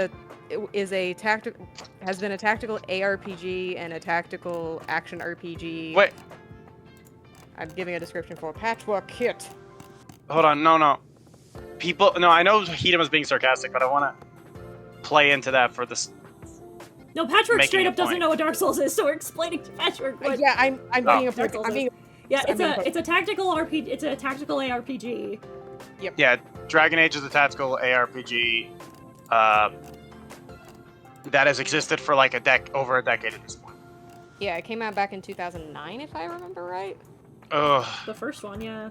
been a tactical ARPG and a tactical action RPG. Wait. I'm giving a description for a patchwork kit. Hold on, no. I know Hedon was being sarcastic, but I want to play into that for this. No, Patchwork making straight a up doesn't point. know what Dark Souls is, so we're explaining to Patchwork what Yeah, I'm being a Dark prick. Souls I'm being. Yeah, I'm being it's a tactical RPG. It's a tactical ARPG. Yep. Yeah, Dragon Age is a tactical ARPG that has existed for like over a decade at this point. Yeah, it came out back in 2009, if I remember right. Ugh. The first one, yeah.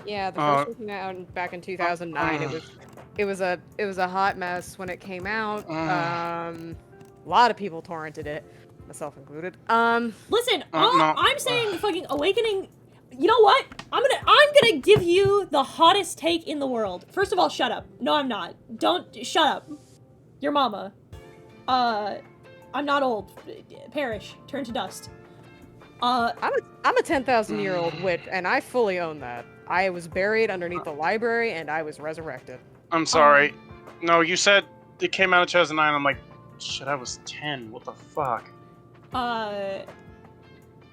Yeah, the first one came out back in 2009. It was a hot mess when it came out. A lot of people torrented it, myself included. Listen, no. I'm saying fucking Awakening. You know what? I'm gonna give you the hottest take in the world. First of all, shut up. No, I'm not. Don't shut up. Your mama. I'm not old. Perish. Turn to dust. I'm a 10,000-year-old witch, and I fully own that. I was buried underneath the library, and I was resurrected. I'm sorry. No, you said it came out in 2009. I'm like, shit, I was 10. What the fuck? Y'all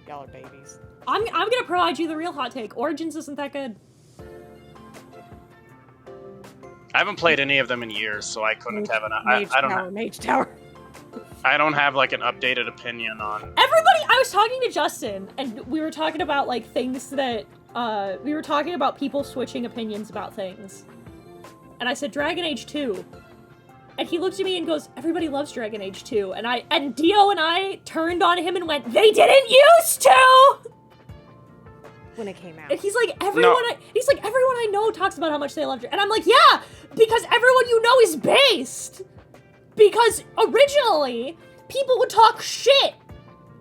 are babies. I'm gonna provide you the real hot take. Origins isn't that good. I haven't played any of them in years, so I couldn't have an. Mage Tower. I don't have like an updated opinion on. Everybody, I was talking to Justin, and we were talking about like things that we were talking about people switching opinions about things, and I said Dragon Age 2, and he looked at me and goes, "Everybody loves Dragon Age 2," and Dio and I turned on him and went, "They didn't used to." When it came out. And he's like, everyone I know talks about how much they loved it. And I'm like, yeah, because everyone you know is based. Because originally, people would talk shit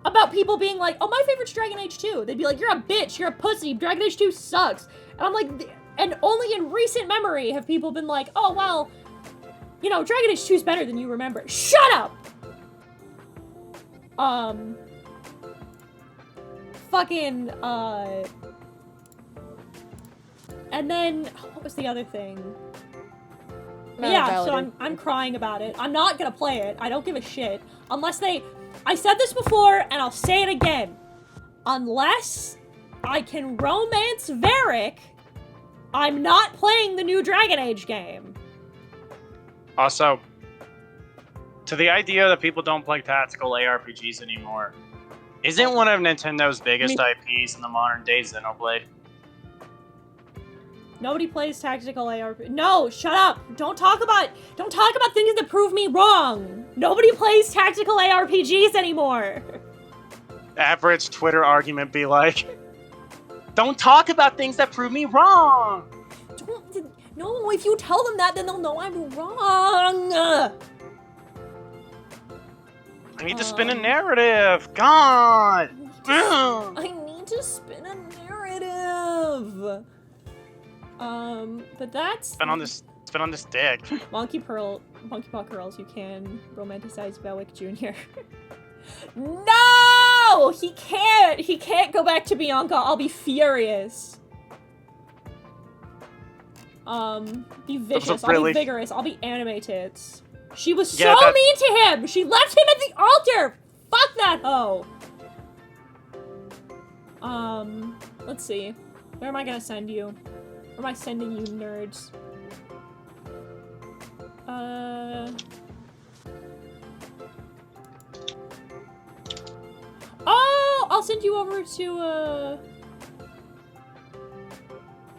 about people being like, oh, my favorite's Dragon Age 2. They'd be like, you're a bitch, you're a pussy, Dragon Age 2 sucks. And I'm like, and only in recent memory have people been like, oh, well, you know, Dragon Age 2 is better than you remember. Shut up! Fucking, and then, what was the other thing? Yeah, so I'm crying about it. I'm not gonna play it. I don't give a shit. Unless I said this before, and I'll say it again. Unless I can romance Varric, I'm not playing the new Dragon Age game. Also, to the idea that people don't play tactical ARPGs anymore, isn't one of Nintendo's biggest IPs in the modern day Xenoblade? Nobody plays tactical ARP. No, shut up. Don't talk about things that prove me wrong. Nobody plays tactical ARPGs anymore. Average Twitter argument be like, don't talk about things that prove me wrong. No, if you tell them that, then they'll know I'm wrong. I need to spin a narrative. God. I need to spin a narrative. But that's Spin on this dick. Monkey Paw Curls, you can romanticize Belwick Jr. No! He can't go back to Bianca. I'll be furious. Be vicious. I'll be vigorous. I'll be anime tits. She was so mean to him! She left him at the altar! Fuck that hoe! Let's see. Where am I gonna send you? Where am I sending you, nerds? Oh! I'll send you over to,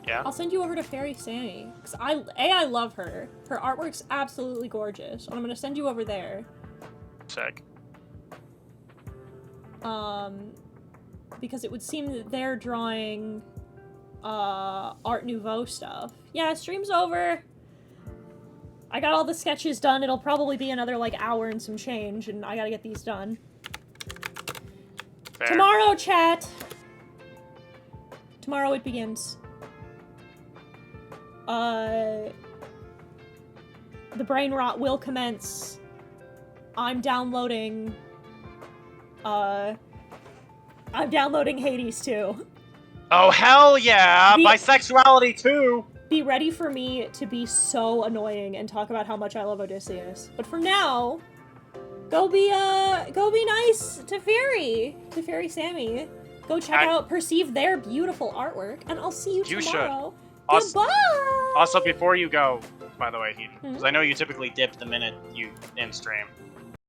Yeah? I'll send you over to Fairy Sammy. Because I love her. Her artwork's absolutely gorgeous. And I'm gonna send you over there. Sick. Because it would seem that they're drawing, Art Nouveau stuff. Yeah, stream's over. I got all the sketches done. It'll probably be another, like, hour and some change, and I gotta get these done. Fair. Tomorrow, chat! Tomorrow it begins. The brain rot will commence. I'm downloading Hades too. Oh, hell yeah! Bisexuality too! Be ready for me to be so annoying and talk about how much I love Odysseus. But for now, go be nice to Fairy Sammy. Go check out Perceive their beautiful artwork, and I'll see you tomorrow. Goodbye! Also, before you go, by the way, because I know you typically dip the minute you in stream.